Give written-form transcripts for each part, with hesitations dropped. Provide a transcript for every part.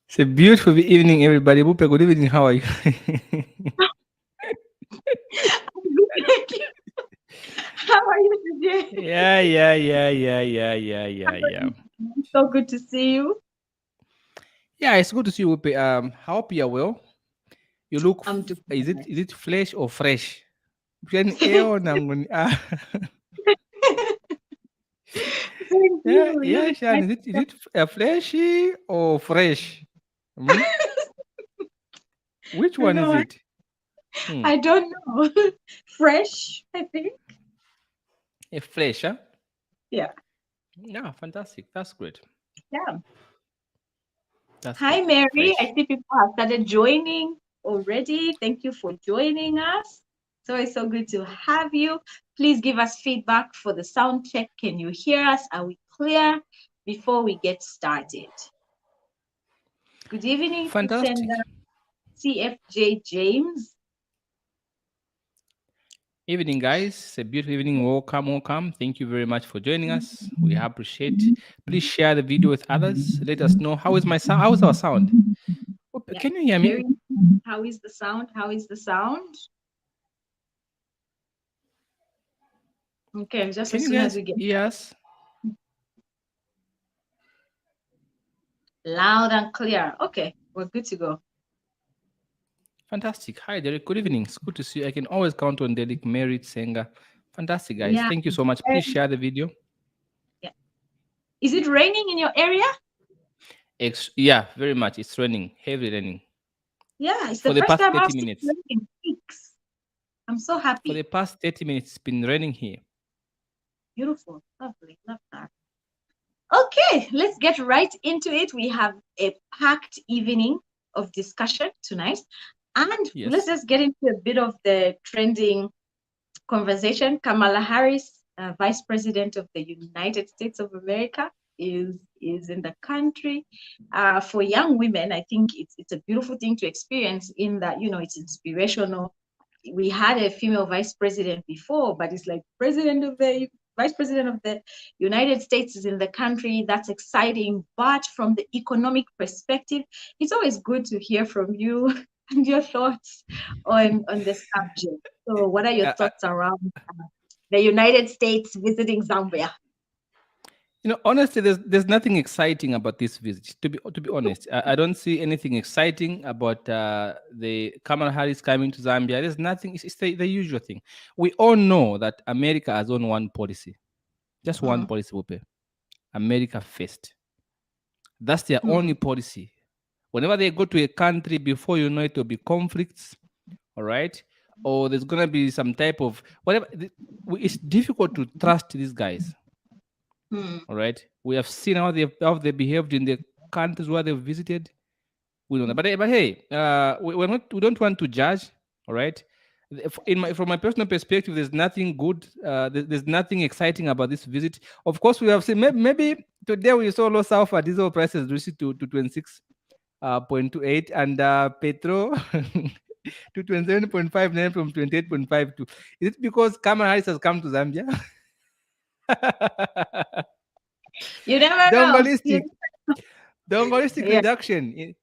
It's a beautiful evening, everybody. Bupe, good evening. How are you? Thank you. How are you today? Yeah. So good to see you. Yeah, it's good to see you, Bupe. I hope you are well. You look. I'm doing Is it flesh or fresh? Can eo nanguni- ah. Thank Yeah, you. You yeah, look Shan. nice. Is it fleshy or fresh? Hmm? Which You one know is what? it? Hmm. I don't know. Fresh, I think. A flesh, huh? Yeah. Yeah, fantastic. That's great. Yeah. That's Hi, great. Mary. I Fresh. see people have started joining already. Thank you for joining us. So it's so good to have you. Please give us feedback for the sound check. Can you hear us? Are we clear before we get started? Good evening to Fantastic. sender CFJ James. Evening, guys. It's a beautiful evening. Welcome. Thank you very much for joining us. We appreciate. Please share the video with others. Let us know how is my sound. How is our sound? Yeah, Can you hear me? very. How is the sound? How is the sound? Okay, just Can as you soon as guys we get hear us? loud and clear. Okay, we're good to go. Fantastic. Hi, Derek. Good evening. It's good to see you. I can always count on Derek, Merit, Senga. Fantastic, guys. Yeah. Thank you so much. eh, Please share the video. yeah. Is it raining in your area? Yeah, very much. It's raining, heavy raining Yeah, it's the for the first past time I've 30 seen minutes. rain in weeks. I'm so For the happy. past 30 minutes, it's been raining here. Beautiful. Lovely. Love that. Okay, let's get right into it. We have a packed evening of discussion tonight. And let's Yes. just get into a bit of the trending conversation. Kamala Harris, Vice President of the United States of America, is in the country. For young women, I think it's a beautiful thing to experience in that, it's inspirational. We had a female vice president before, but it's like president of the vice president of the United States is in the country. That's exciting. But from the economic perspective, it's always good to hear from you and your thoughts on the subject. So, what are your Uh, uh, thoughts around the United States visiting Zambia? Honestly, there's nothing exciting about this visit. To be honest, I don't see anything exciting about the Kamala Harris coming to Zambia. There's nothing. It's the usual thing. We all know that America has on one policy, just one Mm, policy. Wupe. America first. That's their only mm, policy. Whenever they go to a country, before you know it, will be conflicts. All right, or there's gonna be some type of whatever. It's difficult to trust these guys. mm, All right, we have seen how they behaved in the countries where they've visited. We don't know, but hey, we don't want to judge. All right, from my personal perspective, there's nothing good. There's nothing exciting about this visit. Of course, we have seen maybe today we saw low sulfur diesel prices reached to 26.28 and petrol to 27.59 from 28.52. Is it because Kamala Harris has come to Zambia? You never know. Dongalistic. Dongalistic Yeah. reduction.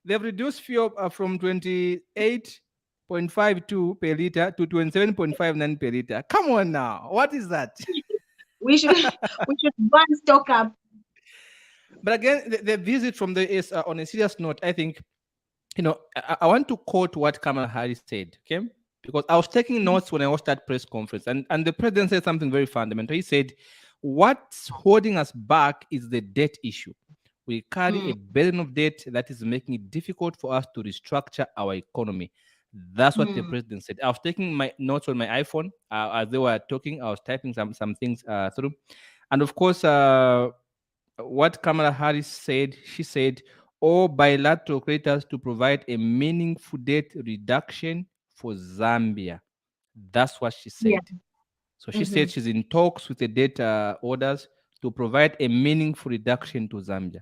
They've reduced fuel from 28.52 per liter to 27.59 per liter. Come on now. What is that? We should we should one stock up. But again, the visit from the is on a serious note, I think, I want to quote what Kamala Harris said, okay? Because I was taking notes when I watched that press conference, and the president said something very fundamental. He said, what's holding us back is the debt issue. We carry a Mm, burden of debt that is making it difficult for us to restructure our economy. That's what the mm, president said. I was taking my notes on my iPhone as they were talking. I was typing some things through, and of course, what Kamala Harris said, she said, all bilateral creditors to provide a meaningful debt reduction for Zambia. That's what she yeah. said. So she Mm-hmm. said she's in talks with the debt orders to provide a meaningful reduction to Zambia.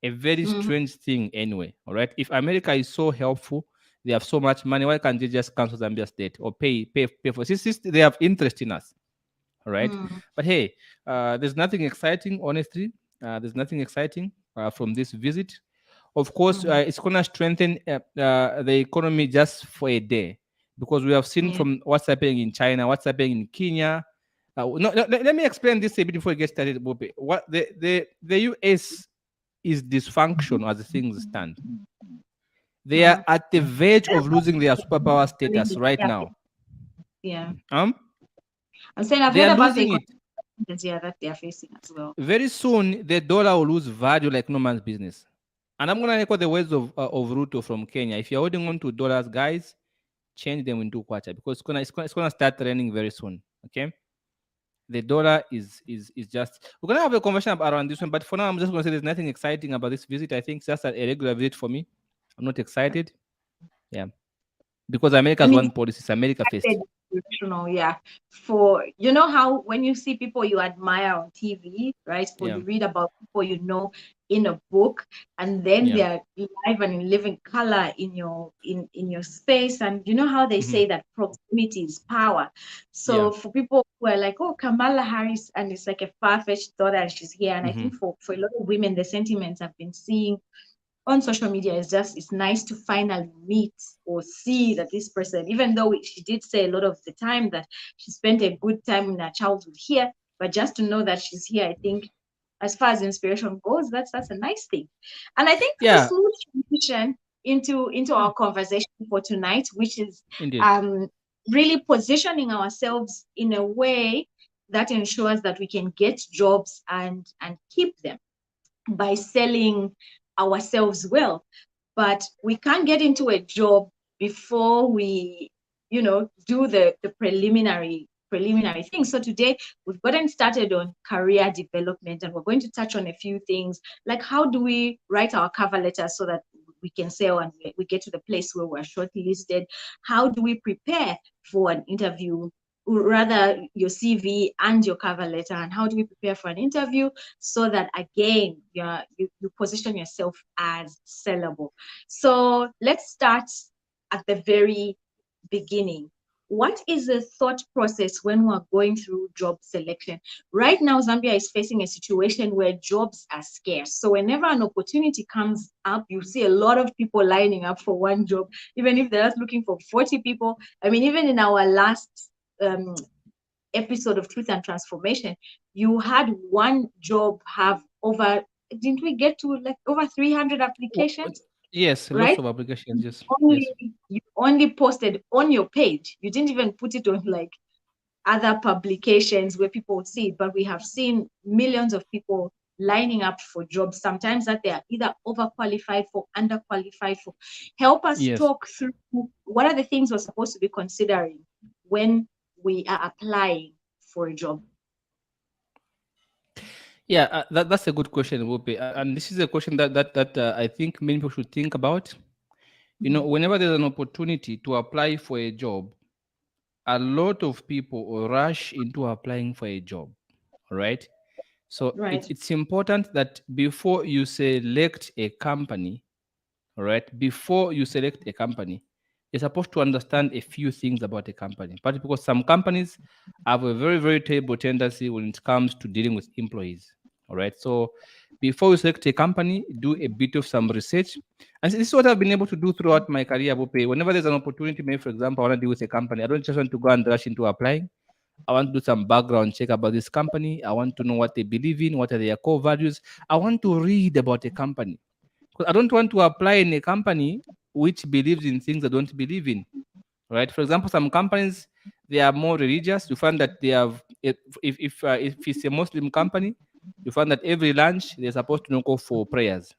A very Mm-hmm. strange thing, anyway. All right. If America is so helpful, they have so much money, why can't they just cancel Zambia's debt or pay for? Since they have interest in us, all right. Mm, But hey, there's nothing exciting, honestly. There's nothing exciting from this visit. Of course, Mm. it's going to strengthen the economy just for a day, because we have seen Yeah. from what's happening in China, what's happening in Kenya. No, no, let me explain this a bit before we get started, Bope. What the US is dysfunction as things stand. They are Mm. at the verge of losing their superpower status right Yeah. now. Yeah. Um, I'm saying I've they heard are about the losing it. economic yeah, that they are facing as well. Very soon, the dollar will lose value like no man's business. And I'm gonna echo the words of Ruto from Kenya. If you're holding on to dollars, guys, change them into kwacha, because it's gonna start raining very soon. Okay, the dollar is just. We're gonna have a conversation around this one, but for now, I'm just gonna say there's nothing exciting about this visit. I think it's just a regular visit for me. I'm not excited. Yeah, because I America's mean, one policy is America said first. inspirational, yeah. For you know how when you see people you admire on TV, right? Or Yeah, you read about people you know in a book, and then yeah, they are live and in living color in your space. And you know how they hmm, say that proximity is power. yeah, So for people who are like, oh, Kamala Harris, and it's like a far-fetched thought that she's here. And I hmm, think for a lot of women, the sentiments I've been seeing on social media is just it's nice to finally meet or see that this person, even though she did say a lot of the time that she spent a good time in her childhood here, but just to know that she's here, I think as far as inspiration goes, that's a nice thing. And I think that's a yeah, smooth transition into yeah, our conversation for tonight, which is indeed. um really positioning ourselves in a way that ensures that we can get jobs and keep them by selling ourselves well. But we can't get into a job before we, do the preliminary things. So today we've gotten started on career development, and we're going to touch on a few things like how do we write our cover letters so that we can sell and we get to the place where we're shortlisted. How do we prepare for an interview, rather your CV and your cover letter, and how do we prepare for an interview so that again you position yourself as sellable. So let's start at the very beginning. What is the thought process when we're going through job selection? Right now, Zambia is facing a situation where jobs are scarce. So whenever an opportunity comes up, you see a lot of people lining up for one job, even if they're just looking for 40 people. I mean, even in our last um, episode of Truth and Transformation, you had one job have over, didn't we get to like over 300 applications, Yes, lots right? of applications. Yes, Only yes, you only posted on your page. You didn't even put it on like other publications where people would see it, but we have seen millions of people lining up for jobs, sometimes that they are either overqualified for, underqualified for. Help us yes. talk through what are the things we're supposed to be considering when we are applying for a job. Yeah, that's a good question, Wupe. And this is a question that I think many people should think about. You know, Mhm. whenever there's an opportunity to apply for a job, a lot of people will rush into applying for a job. All right. So Right. it's important that before you select a company, all right, before you select a company, you're supposed to understand a few things about a company. But because some companies have a very, very terrible tendency when it comes to dealing with employees. All right. So before you select a company, do a bit of some research. And this is what I've been able to do throughout my career, Bope. Whenever there's an opportunity, maybe for example, I want to deal with a company, I don't just want to go and rush into applying. I want to do some background check about this company. I want to know what they believe in, what are their core values. I want to read about a company. Because I don't want to apply in a company which believes in things I don't believe in. Right? For example, some companies they are more religious. You find that they have if it's a Muslim company, you find that every lunch they're supposed to go for prayers,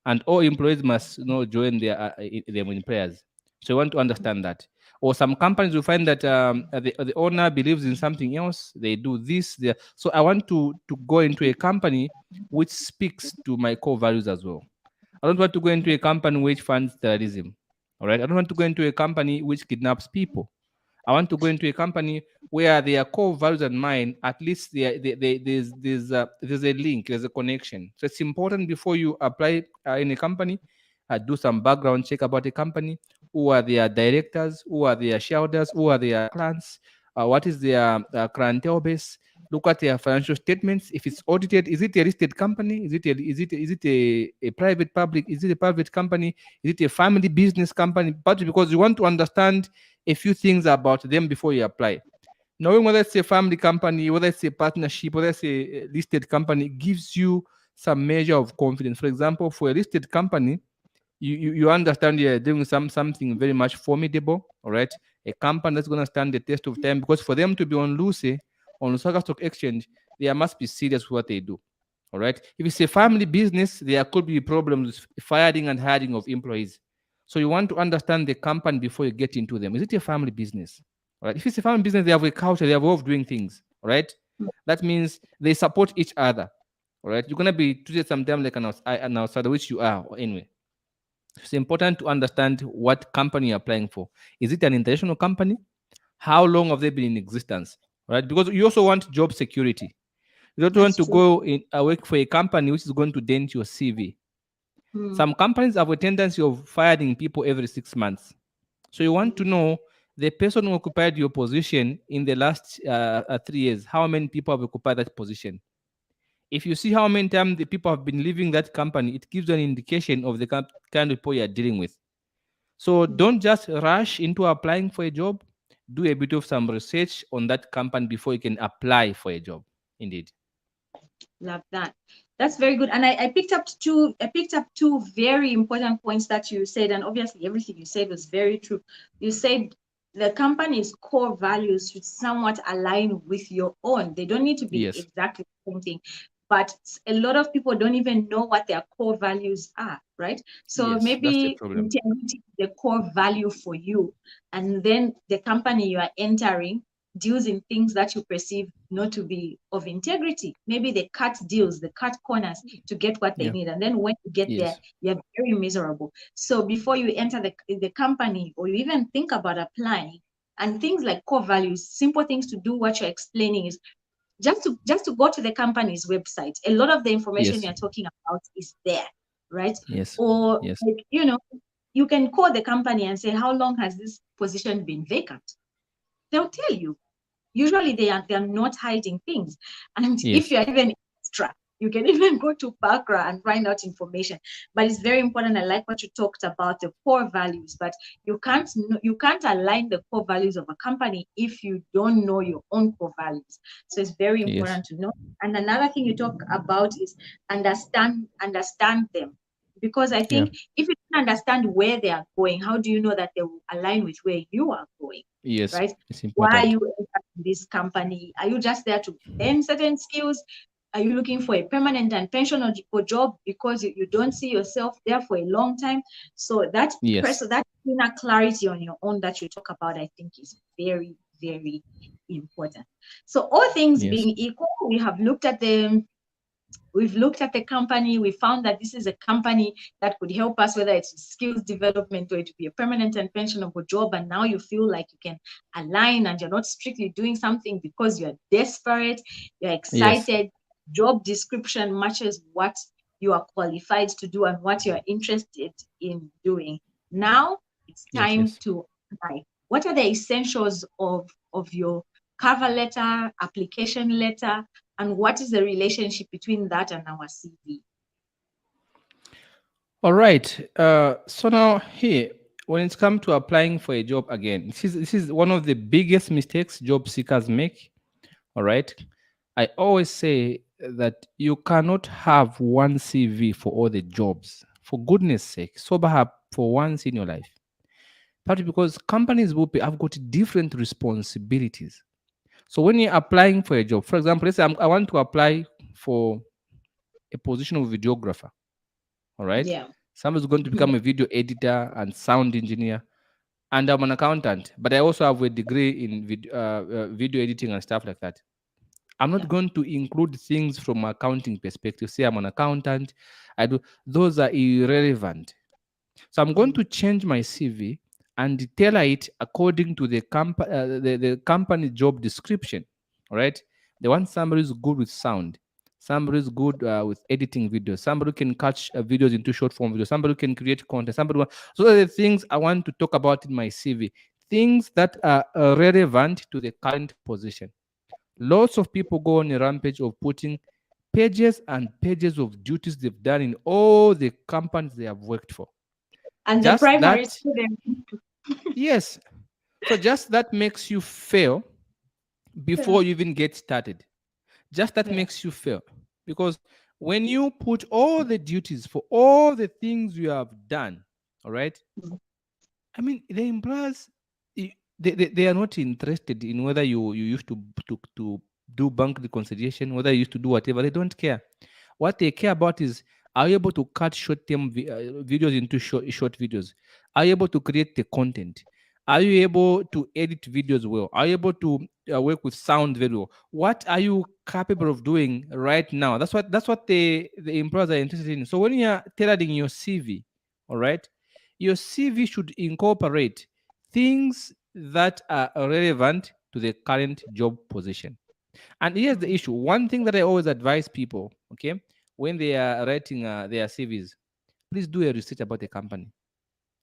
and all employees must join them in prayers. So you want to understand that. Or some companies you find that the owner believes in something else. They do this. So I want to go into a company which speaks to my core values as well. I don't want to go into a company which funds terrorism. All right. I don't want to go into a company which kidnaps people. I want to go into a company where their core values and mine, at least there's a link, there's a connection. So it's important before you apply in a company, do some background check about the company. Who are their directors? Who are their shareholders? Who are their clients? What is their clientele base? Look at their financial statements. If it's audited, is it a listed company? Is it a private public? Is it a private company? Is it a family business company? But because you want to understand a few things about them before you apply. Knowing whether it's a family company, whether it's a partnership, whether it's a listed company, gives you some measure of confidence. For example, for a listed company, you understand you're doing something very much formidable, all right? A company that's going to stand the test of time, because for them to be on Lucy, on Lusaka Stock Exchange, they must be serious with what they do, all right? If it's a family business, there could be problems with firing and hiring of employees. So you want to understand the company before you get into them. Is it a family business? All right. If it's a family business, they have a culture, they have a way of doing things. All right. That means they support each other. All right. You're gonna be treated sometimes like an outsider, which you are. Anyway, it's important to understand what company you're applying for. Is it an international company? How long have they been in existence? Right? Because you also want job security. You don't want That's to true. go in work for a company which is going to dent your CV. Mm, Some companies have a tendency of firing people every 6 months. So you want to mm, know the person who occupied your position in the last 3 years, how many people have occupied that position? If you see how many times the people have been leaving that company, it gives you an indication of the kind of people you're dealing with. So mm. don't just rush into applying for a job. Do a bit of some research on that company before you can apply for a job. Indeed. Love that. That's very good. And I picked up two very important points that you said, and obviously everything you said was very true. You said the company's core values should somewhat align with your own. They don't need to be Yes. exactly the same thing. But a lot of people don't even know what their core values are, right? So Yes. That's the maybe problem. integrity is the core value for you. And then the company you are entering deals in things that you perceive not to be of integrity. Maybe they cut deals, they cut corners to get what they Yeah. need. And then when you get there, Yes. you're very miserable. So before you enter the company or you even think about applying, and things like core values, simple things to do what you're explaining is just to go to the company's website. A lot of the information Yes. you're talking about is there, right? Yes. Or Yes. like, you can call the company and say, how long has this position been vacant? They'll tell you. Usually they are not hiding things. And if Yes. you're even extra, you can even go to Bakra and find out information. But it's very important. I like what you talked about, the core values. But you can't align the core values of a company if you don't know your own core values. So it's very Yes. important to know. And another thing you talk about is understand them. Because I Yeah. think if you don't understand where they are going, how do you know that they will align with where you are going? Yes. Right? It's Why are important. you in this company? Are you just there to earn certain skills? Are you looking for a permanent and pension or job because you don't see yourself there for a long time? So Yes. that inner clarity on your own that you talk about, I think is very, very important. So all things Yes. being equal, we've looked at the company, we found that this is a company that could help us, whether it's skills development or it would be a permanent and pensionable job. And now you feel like you can align and you're not strictly doing something because you're desperate, you're Yes. excited. Job description matches what you are qualified to do and what you're interested in doing. Now it's Yes. time Yes. to apply. What are the essentials of your cover letter, application letter, and what is the relationship between that and our CV? All right. So now here, when it's come to applying for a job again, this is one of the biggest mistakes job seekers make. All right. I always say that you cannot have one CV for all the jobs. For goodness sake, sober up for once in your life. Partly because companies will have got different responsibilities. So when you're applying for a job, for example, let's say I want to apply for a position of videographer. All right. Yeah. Somebody's going to become a video editor and sound engineer. And I'm an accountant, but I also have a degree in video editing and stuff like that. I'm not Yeah. going to include things from accounting perspective. Say I'm an accountant. I do. Those are irrelevant. So I'm going Mm. to change my CV and tailor it according to the company job description. All right. They want somebody who's good with sound, somebody who's good with editing videos, somebody who can catch videos into short form videos, somebody who can create content, so are the things I want to talk about in my CV. Things that are relevant to the current position. Lots of people go on a rampage of putting pages and pages of duties they've done in all the companies they have worked for. And the Just primary that, student. yes. So just that makes you fail Yeah. before you even get started. Just that Yeah. makes you fail. Because when you put all the duties for all the things you have done, all right, I mean, the employers, they are not interested in whether you used to do bank reconciliation, whether you used to do whatever. They don't care. What they care about is, are you able to cut short-term videos into short videos? Are you able to create the content? Are you able to edit videos well? Are you able to work with sound very well? What are you capable of doing right now? That's what the employers are interested in. So when you are tailoring your CV, all right, your CV should incorporate things that are relevant to the current job position. And here's the Mhm. issue. One thing that I always advise people, okay, when they are writing their CVs, please do a research about the company.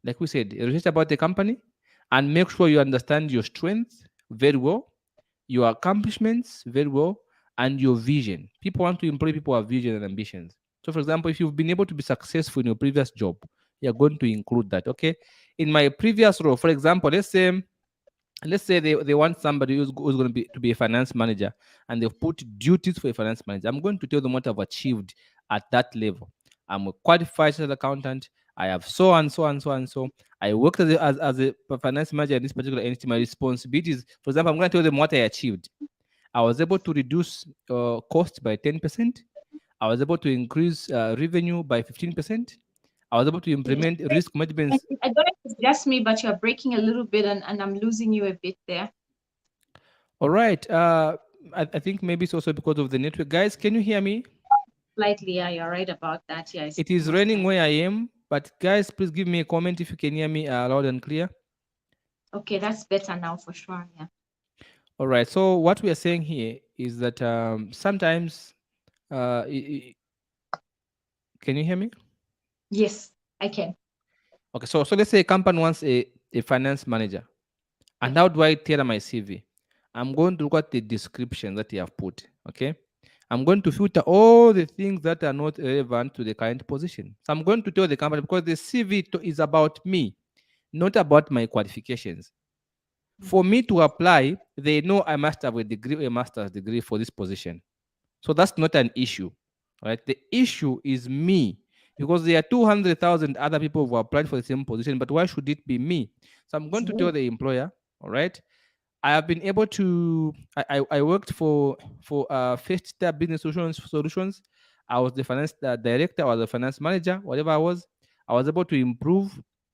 Like we said, a research about the company, and make sure you understand your strengths very well, your accomplishments very well, and your vision. People want to employ people who have vision and ambitions. So, for example, if you've been able to be successful in your previous job, you're going to include that. Okay. In my previous role, for example, let's say they want somebody who's going to be a finance manager, and they've put duties for a finance manager. I'm going to tell them what I've achieved at that level. I'm a qualified chartered accountant. I have so and so and so and so. I worked as a finance manager in this particular entity. My responsibilities, for example, I'm going to tell them what I achieved. I was able to reduce cost by 10%. I was able to increase revenue by 15%. I was able to implement risk management. I don't know if it's just me, but you're breaking a little bit, and I'm losing you a bit there. All right. I think maybe it's also because of the network. Guys, can you hear me? Slightly, yeah, you're right about that. Yeah, it's It is most raining time. where I am, but guys, please give me a comment if you can hear me loud and clear. Okay, that's better now for sure. Yeah. All right. So what we are saying here is that sometimes, can you hear me? Yes, I can. Okay. So let's say a company wants a finance manager. Yeah. And how do I tailor my CV? I'm going to look at the description that you have put. Okay. I'm going to filter all the things that are not relevant to the current position. So I'm going to tell the company, because the CV is about me, not about my qualifications. For me to apply, they know I must have a degree, a master's degree for this position. So that's not an issue, right? The issue is me, because there are 200,000 other people who applied for the same position, but why should it be me? So I'm It's going to tell me. the employer, all right, I have been able to. I worked for First Step Business Solutions. I was the finance director or the finance manager, whatever I was. I was able to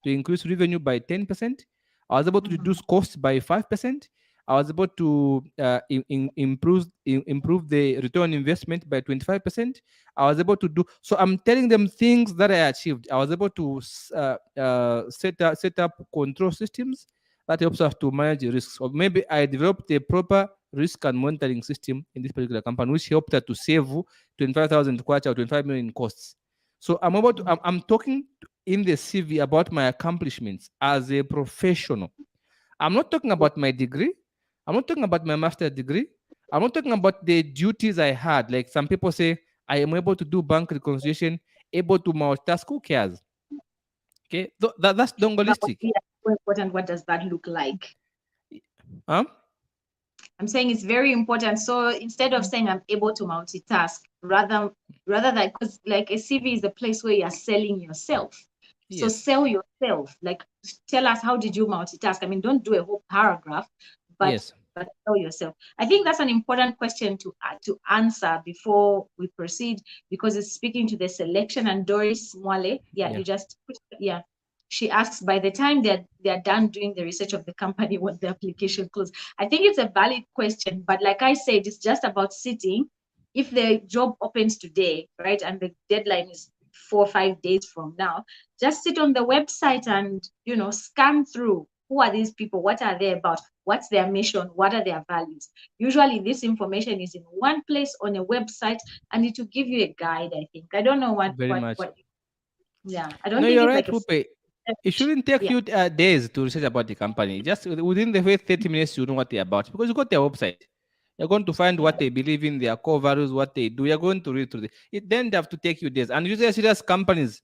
increase revenue by 10%. I was able to Mhm. reduce costs by 5%. I was able to improve the return on investment by 25%. I was able to do so. I'm telling them things that I achieved. I was able to set up control systems that helps us to manage the risks. Or maybe I developed a proper risk and monitoring system in this particular company, which helped her to save 25,000 kwacha or 25 million in costs. So I'm talking in the CV about my accomplishments as a professional. I'm not talking about my degree. I'm not talking about my master's degree. I'm not talking about the duties I had. Like some people say, I am able to do bank reconciliation, able to multitask. Who cares? Okay, that's But what, dongalistic. yeah, so important. What does that look like? Um, I'm saying it's very important. So instead of saying I'm able to multitask, rather than, because like a CV is a place where you're selling yourself. So yes, sell yourself. Like, tell us, how did you multitask? I mean, don't do a whole paragraph, but yes, sell yourself. I think that's an important question to answer before we proceed, because it's speaking to the selection. And Doris Mwale, yeah, yeah. you just yeah. She asks, by the time they're done doing the research of the company, when the application closes. I think it's a valid question, but like I said, it's just about sitting. If the job opens today, right, and the deadline is 4 or 5 days from now, just sit on the website and scan through. Who are these people? What are they about? What's their mission? What are their values? Usually, this information is in one place on a website, and it will give you a guide. I think. I don't know what Very what much. what. Yeah, I don't No, think you're it's right, like a. Pupe. It shouldn't take Yeah. you days to research about the company. Just within the first 30 minutes, you know what they're about because you got their website. You're going to find Yeah. what they believe in, their core values, what they do. You're going to read through it. Then they have to take you days. And usually, serious companies,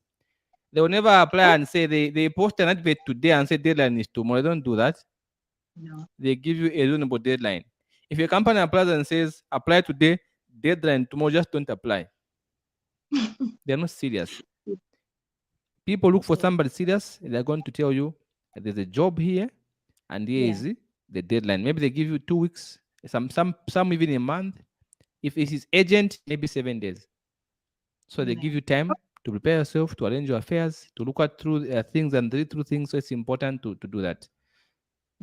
they will never apply Oh, and say they post an advert today and say deadline is tomorrow. They don't do that. no. They give you a reasonable deadline. If your company applies and says apply today, deadline tomorrow, just don't apply. They're not serious. People look for Yeah. somebody serious. They're going to tell you that there's a job here, and here Yeah. is the deadline. Maybe they give you 2 weeks, some even a month. If it is urgent, maybe 7 days. So they give Yeah. you time to prepare yourself, to arrange your affairs, to look at through things and read through things. So it's important to do that.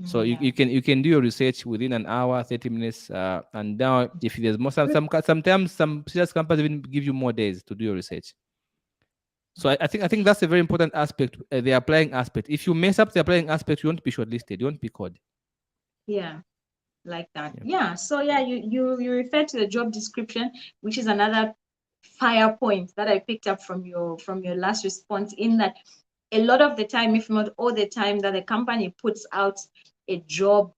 So Yeah. you can do your research within an hour, 30 minutes, and now if there's more sometimes some serious companies even give you more days to do your research. So I think that's a very important aspect, the applying aspect. If you mess up the applying aspect, you won't be shortlisted, you won't be called. Yeah. Like that. Yeah. Yeah. So yeah, you refer to the job description, which is another fire point that I picked up from your last response, in that a lot of the time, if not all the time, that the company puts out a job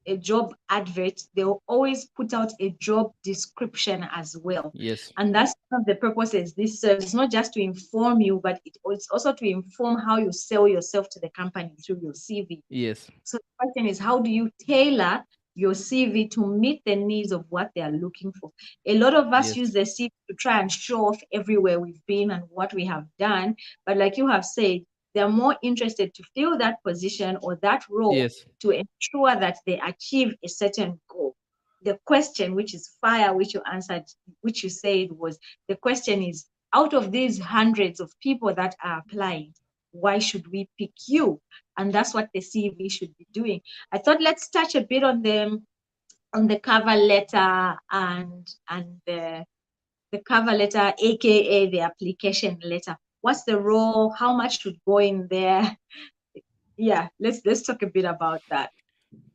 a job advert, they'll always put out a job description as well. Yes. And that's one of the purposes this serves. It's not just to inform you, but it's also to inform how you sell yourself to the company through your CV. Yes. So the question is, how do you tailor your CV to meet the needs of what they are looking for? A lot of us use Yes. the CV to try and show off everywhere we've been and what we have done. But like you have said, they're more interested to fill that position or that role Yes. to ensure that they achieve a certain goal. The question, which is fire, which you answered, which you said was, the question is, out of these hundreds of people that are applying, why should we pick you? And that's what the CV should be doing. I thought let's touch a bit on the cover letter and the cover letter, aka the application letter. What's the role? How much should go in there? Yeah, let's talk a bit about that.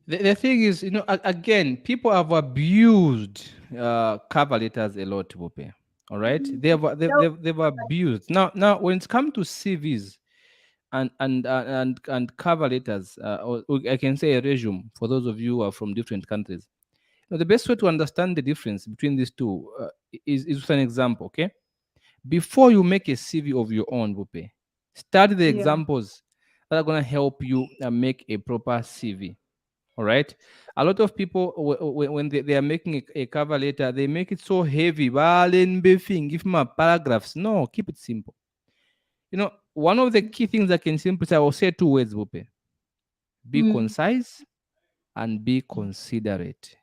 The thing is, again, people have abused cover letters a lot, Bope. All right, So, they've abused. Now, when it comes to CVs and cover letters, or I can say a resume for those of you who are from different countries. Now, the best way to understand the difference between these two is with an example. Okay, before you make a CV of your own, Bope, study the yeah. examples that are gonna help you make a proper CV. All right. A lot of people, when they are making a cover letter, they make it so heavy. Give my paragraphs. No, keep it simple. One of the key things I can simply say, I will say two words, Bupe. Be Mm, concise and be considerate.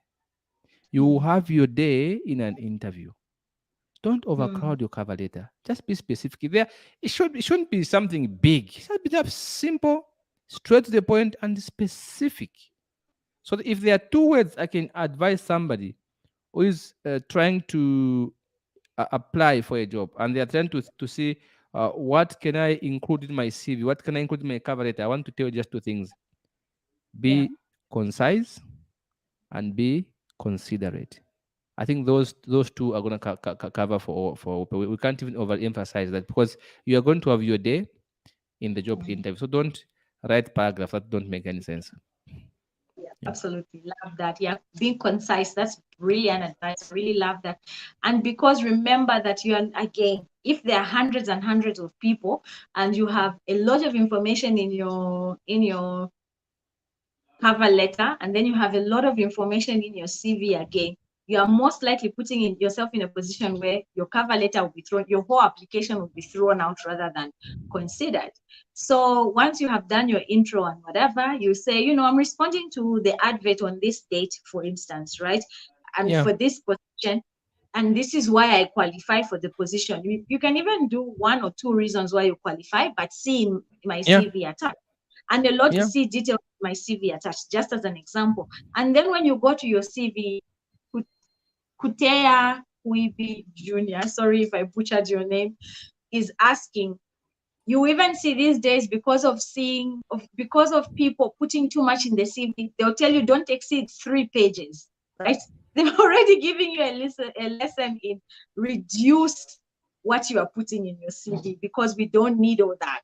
You will have your day in an interview. Don't mm, overcrowd your cover letter. Just be specific. It shouldn't be something big. It should be just simple, straight to the point, and specific. So that if there are two words I can advise somebody who is trying to apply for a job and they are trying to see what can I include in my CV, what can I include in my cover letter, I want to tell you just two things: yeah. be concise and be considerate. I think those two are going to cover for we can't even overemphasize that, because you are going to have your day in the job Mm. interview. So don't write paragraphs that don't make any sense. Yeah, Yeah. absolutely. Love that. Yeah, being concise. That's brilliant advice. I really love that. And because remember that you are, again, if there are hundreds and hundreds of people and you have a lot of information in your cover letter, and then you have a lot of information in your CV again, you are most likely putting yourself in a position where your cover letter will be thrown, your whole application will be thrown out rather than considered. So once you have done your intro and whatever, you say, I'm responding to the advert on this date, for instance, right? And Yeah. for this position, and this is why I qualify for the position. You can even do one or two reasons why you qualify, but see my Yeah. CV attached. And a lot to Yeah. see details of my CV attached, just as an example. And then when you go to your CV, Kutea Kuibi Jr., sorry if I butchered your name, is asking, you even see these days, because of people putting too much in the CV, they'll tell you don't exceed 3 pages, right? They're already giving you a lesson in reduce what you are putting in your CV, because we don't need all that.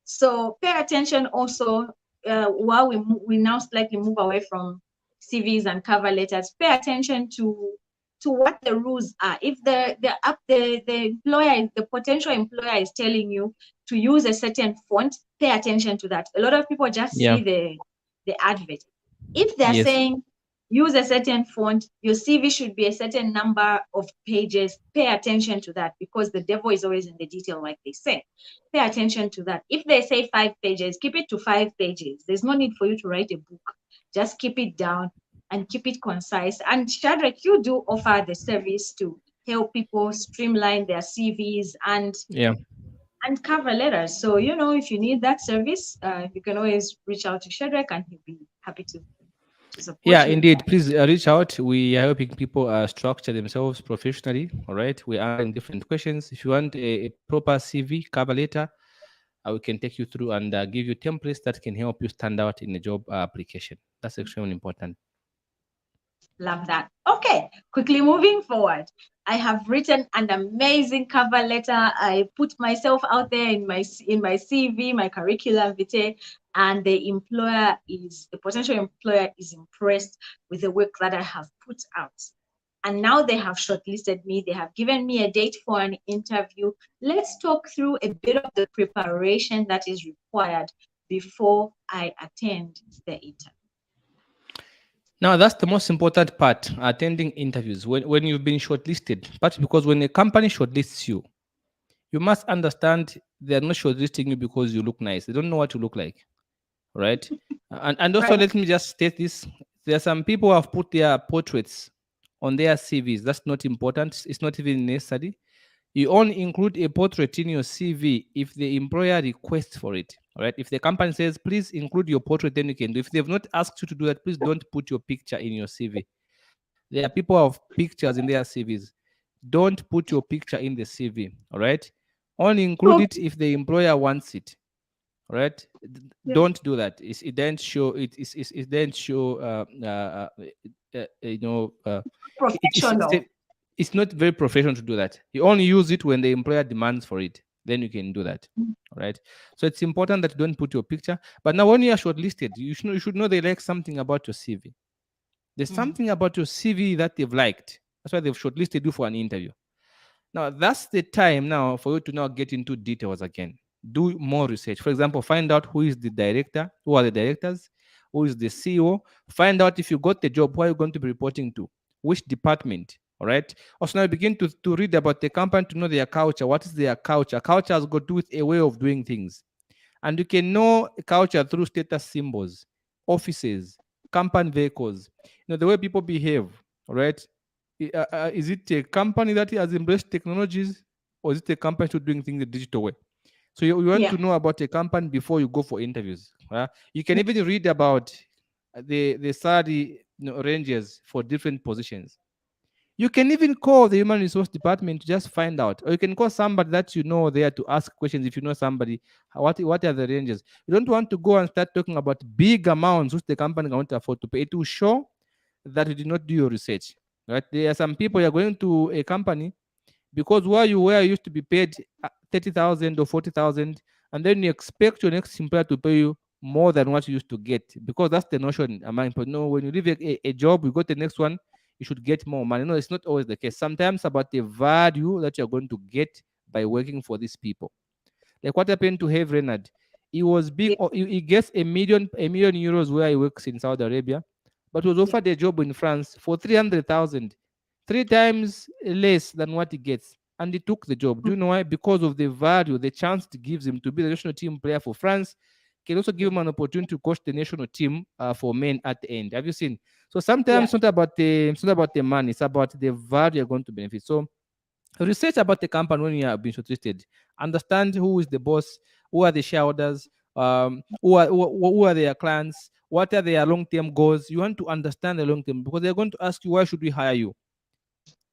So pay attention also, while we now slightly move away from CVs and cover letters, pay attention to what the rules are. If the potential employer is telling you to use a certain font, pay attention to that. A lot of people just Yeah. see the advert. If they're Yes. saying use a certain font, your CV should be a certain number of pages, pay attention to that, because the devil is always in the detail, like they say. Pay attention to that. If they say 5 pages, keep it to 5 pages. There's no need for you to write a book. Just keep it down and keep it concise. And Shadrach, you do offer the service to help people streamline their CVs Yeah. and cover letters. So, if you need that service, you can always reach out to Shadrach and he'll be happy to Yeah, support you in indeed. that. Please reach out. We are helping people structure themselves professionally. All right. We're answering different questions. If you want a proper CV, cover letter, we can take you through and give you templates that can help you stand out in a job application. That's extremely important. Love that. Okay, quickly moving forward. I have written an amazing cover letter. I put myself out there in my CV, my curriculum vitae, and the potential employer is impressed with the work that I have put out. And now they have shortlisted me. They have given me a date for an interview. Let's talk through a bit of the preparation that is required before I attend the interview. Now, that's the most important part, attending interviews when you've been shortlisted. But because when a company shortlists you, you must understand they're not shortlisting you because you look nice. They don't know what you look like, right? And also, Right. let me just state this. There are some people who have put their portraits on their CVs. That's not important. It's not even necessary. You only include a portrait in your CV if the employer requests for it. All right. If the company says, please include your portrait, then you can do. If they've not asked you to do that, please don't put your picture in your CV. There are people who have pictures in their CVs. Don't put your picture in the CV. All right. Only include So, it if the employer wants it. All right. yeah, Don't do that. It then show it then show you know professional. it's not very professional to do that. You only use it when the employer demands for it. Then you can do that. All right. So it's important that you don't put your picture. But now, when you are shortlisted, you should know they like something about your CV. There's Mm, something about your CV that they've liked. That's why they've shortlisted you for an interview. Now, that's the time now for you to now get into details again. Do more research. For example, find out who is the director, who are the directors, who is the CEO. Find out if you got the job, who are you going to be reporting to, which department. All right. Also, now begin to read about the company to know their culture. What is their culture? Culture has got to do with a way of doing things. And you can know culture through status symbols, offices, company vehicles, the way people behave, all right? Is it a company that has embraced technologies, or is it a company to doing things the digital way? So you want yeah. to know about a company before you go for interviews. You can even read about the salary ranges for different positions. You can even call the human resource department to just find out, or you can call somebody that you know there to ask questions if you know somebody. What are the ranges? You don't want to go and start talking about big amounts which the company cannot afford to pay. It will show that you did not do your research. Right? There are some people, you're going to a company because where you were used to be paid 30,000 or 40,000, and then you expect your next employer to pay you more than what you used to get, because that's the notion among people. No, when you leave a job, you got the next one, you should get more money. No, it's not always the case. Sometimes about the value that you're going to get by working for these people. Like what happened to Have Renard? He was big. Yeah, He gets a million euros where he works in Saudi Arabia, but was yeah, offered a job in France for 300,000, 3 times less than what he gets, and he took the job. Do mm, you know why? Because of the value, the chance it gives him to be the national team player for France. Can also give yeah, him an opportunity to coach the national team for men at the end. Have you seen? So yeah, sometimes it's not about the money; it's about the value you're going to benefit. So research about the company when you are being shortlisted. Understand who is the boss, who are the shareholders, who are their clients, what are their long-term goals. You want to understand the long-term, because they're going to ask you, why should we hire you?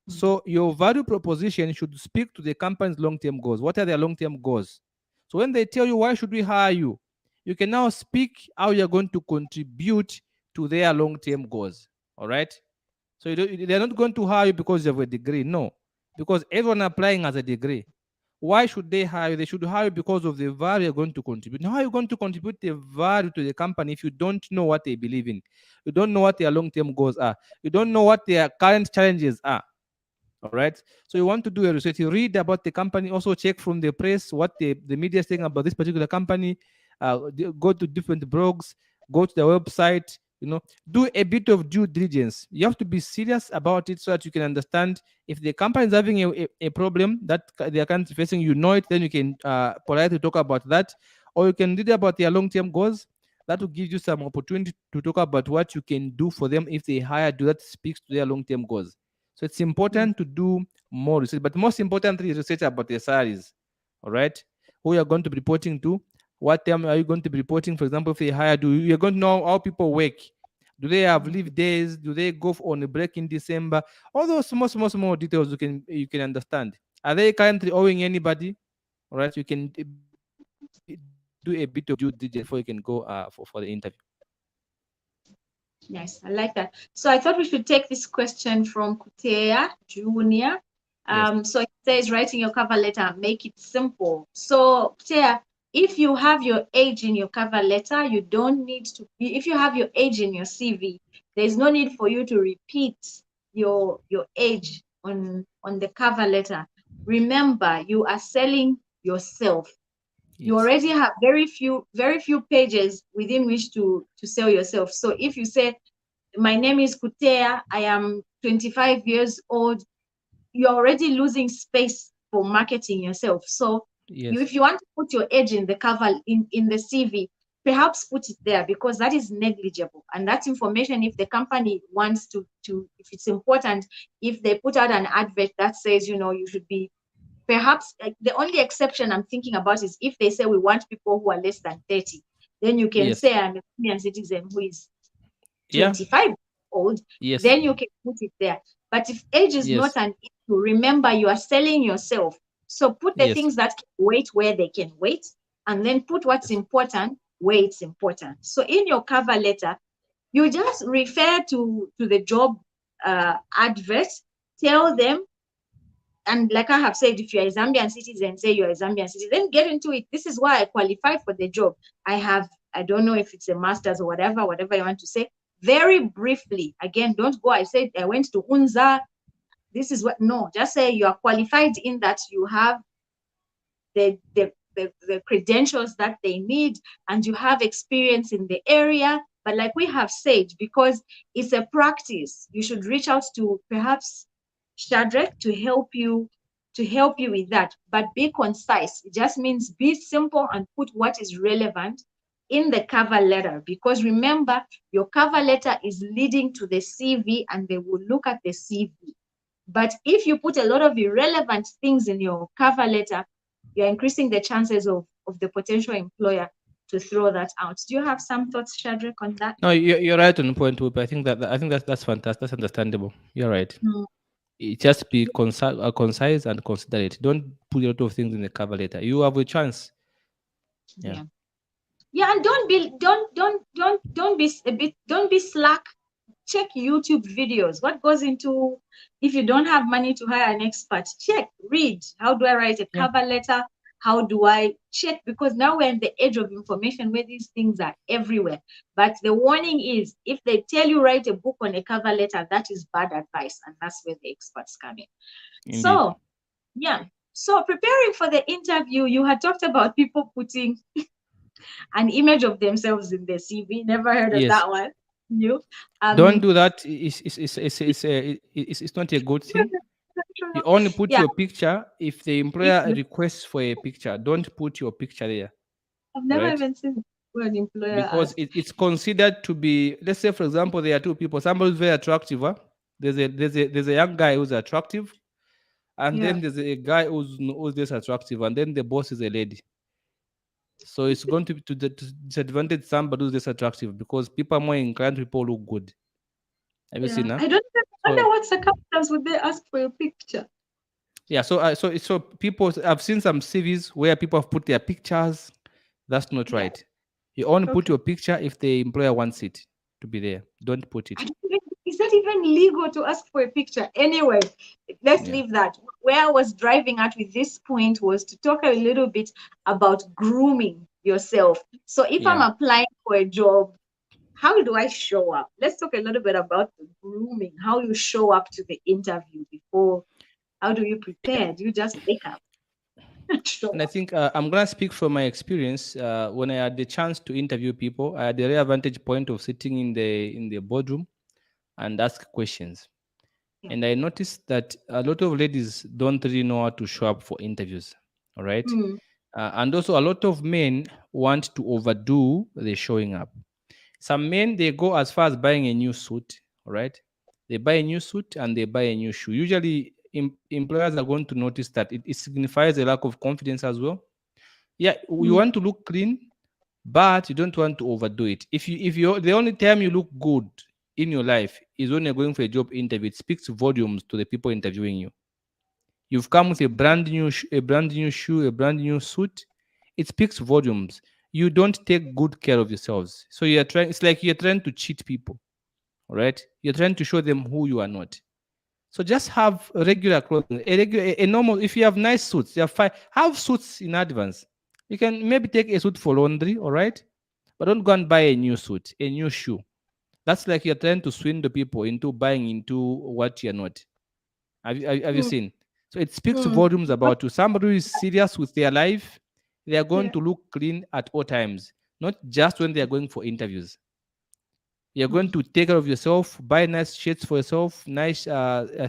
mm, So your value proposition should speak to the company's long-term goals. What are their long-term goals? So when they tell you, why should we hire you, you can now speak how you're going to contribute to their long-term goals. All right. So they're not going to hire you because you have a degree. No, because everyone applying has a degree. Why should they hire you? They should hire you because of the value you're going to contribute. Now, how are you going to contribute the value to the company if you don't know what they believe in? You don't know what their long-term goals are. You don't know what their current challenges are. All right. So you want to do a research. You read about the company. Also check from the press what the media is saying about this particular company. Go to different blogs. Go to the website. Do a bit of due diligence. You have to be serious about it so that you can understand if the company is having a problem that they are currently facing. You know it, then you can politely talk about that, or you can read about their long-term goals. That will give you some opportunity to talk about what you can do for them if they hire you that speaks to their long-term goals. So it's Mm. important to do more research, but most importantly, research about their salaries. All right, who you're going to be reporting to, what time are you going to be reporting? For example, if they hire, you're going to know how people work. Do they have Mm. leave days? Do they go on a break in December? All those small details you can understand. Are they currently owing anybody? All right, you can do a bit of due diligence before you can go for the interview. Nice. I like that. So I thought we should take this question from Kutea Junior. Yes, So it says, writing your cover letter, make it simple. So Kutea, if you have your age in your cover letter, you don't need to, if you have your age in your CV, there's no need for you to repeat your age on the cover letter. Remember, you are selling yourself. You yes, already have very few pages within which to sell yourself. So if you say, my name is Kutea, I am 25 years old, you're already losing space for marketing yourself. So yes, if you want to put your age in the cover in the CV, perhaps put it there because that is negligible. And that information, if the company wants to if it's important, if they put out an advert that says, you should be, perhaps the only exception I'm thinking about is if they say we want people who are less than 30, then you can yes, say I'm a Kenyan citizen who is yeah, 25 old, yes, then you can put it there. But if age is not yes, an issue, remember you are selling yourself. So put the yes, things that can wait where they can wait, and then put what's yes, important where it's important. So in your cover letter, you just refer to the job advert, tell them, and like I have said, if you're a Zambian citizen, say you're a Zambian citizen, get into it. This is why I qualify for the job. I don't know if it's a master's or whatever you want to say. Very briefly, again, don't go, I said I went to UNZA. This is what, no, just say you are qualified in that you have the credentials that they need and you have experience in the area. But like we have said, because it's a practice, you should reach out to perhaps Shadrach to help you with that. But be concise. It just means be simple and put what is relevant in the cover letter. Because remember, your cover letter is leading to the CV and they will look at the CV. But if you put a lot of irrelevant things in your cover letter, you're increasing the chances of the potential employer to throw that out. Do you have some thoughts, Shadrach, on that? no, you're right on point, Whoop. I think that's fantastic. That's understandable. You're right. Mm, Just be concise and considerate. Don't put a lot of things in the cover letter. You have a chance. Yeah. yeah. Yeah, and don't be slack. Check YouTube videos. What goes into, if you don't have money to hire an expert, check, read. How do I write a Yeah. cover letter? How do I check? Because now we're in the age of information where these things are everywhere. But the warning is, if they tell you write a book on a cover letter, that is bad advice, and that's where the experts come in. Indeed. So yeah. So preparing for the interview, you had talked about people putting an image of themselves in their CV. Never heard of Yes. that one. You Don't um do that. It's not a good thing. You only put yeah, your picture if the if employer you, requests for a picture. Don't put your picture there, I've never right? even seen what an employer Because asked. it's considered to be. Let's say, for example, there are two people. Somebody who's very attractive. Huh? There's a young guy who's attractive, and Yeah. then there's a guy who's less attractive, and then the boss is a lady. So it's going to be to disadvantage somebody who's less attractive because people are more inclined to people look good. Have you Yeah. seen that? I don't even wonder So what circumstance would they ask for your picture. yeah, so people, I've seen some CVs where people have put their pictures. That's not Yeah. right. You only put Okay. your picture if the employer wants it to be there. Don't put I it. don't even is that even legal to ask for a picture? Anyway, let's Yeah. leave that. Where I was driving at with this point was to talk a little bit about grooming yourself. So if I'm Yeah. applying for a job, how do I show up? Let's talk a little bit about the grooming, how you show up to the interview before. How do you prepare? Do you just wake up and show And I up? think I'm gonna speak from my experience. When I had the chance to interview people, I had the rare vantage point of sitting in the boardroom and ask questions. Yeah. And I noticed that a lot of ladies don't really know how to show up for interviews. All right. Mm, And also, a lot of men want to overdo the showing up. Some men, they go as far as buying a new suit. All right. They buy a new suit and they buy a new shoe. Usually, employers are going to notice that it signifies a lack of confidence as well. Yeah, you mm, want to look clean, but you don't want to overdo it. If you the only time you look good in your life is when you're going for a job interview, it speaks volumes to the people interviewing you. You've come with a brand new a brand new shoe, a brand new suit. It speaks volumes. You don't take good care of yourselves, so you're trying. It's like you're trying to cheat people, all right? You're trying to show them who you are not. So just have regular clothing, a normal. If you have nice suits, you have have suits in advance. You can maybe take a suit for laundry, all right? But don't go and buy a new suit, a new shoe. That's like you're trying to swindle people into buying into what you're not. Have you mm, seen? So it speaks mm. volumes about you. Somebody who is serious with their life, they are going Yeah. to look clean at all times, not just when they are going for interviews. You're going Mm, to take care of yourself, buy nice shirts for yourself, nice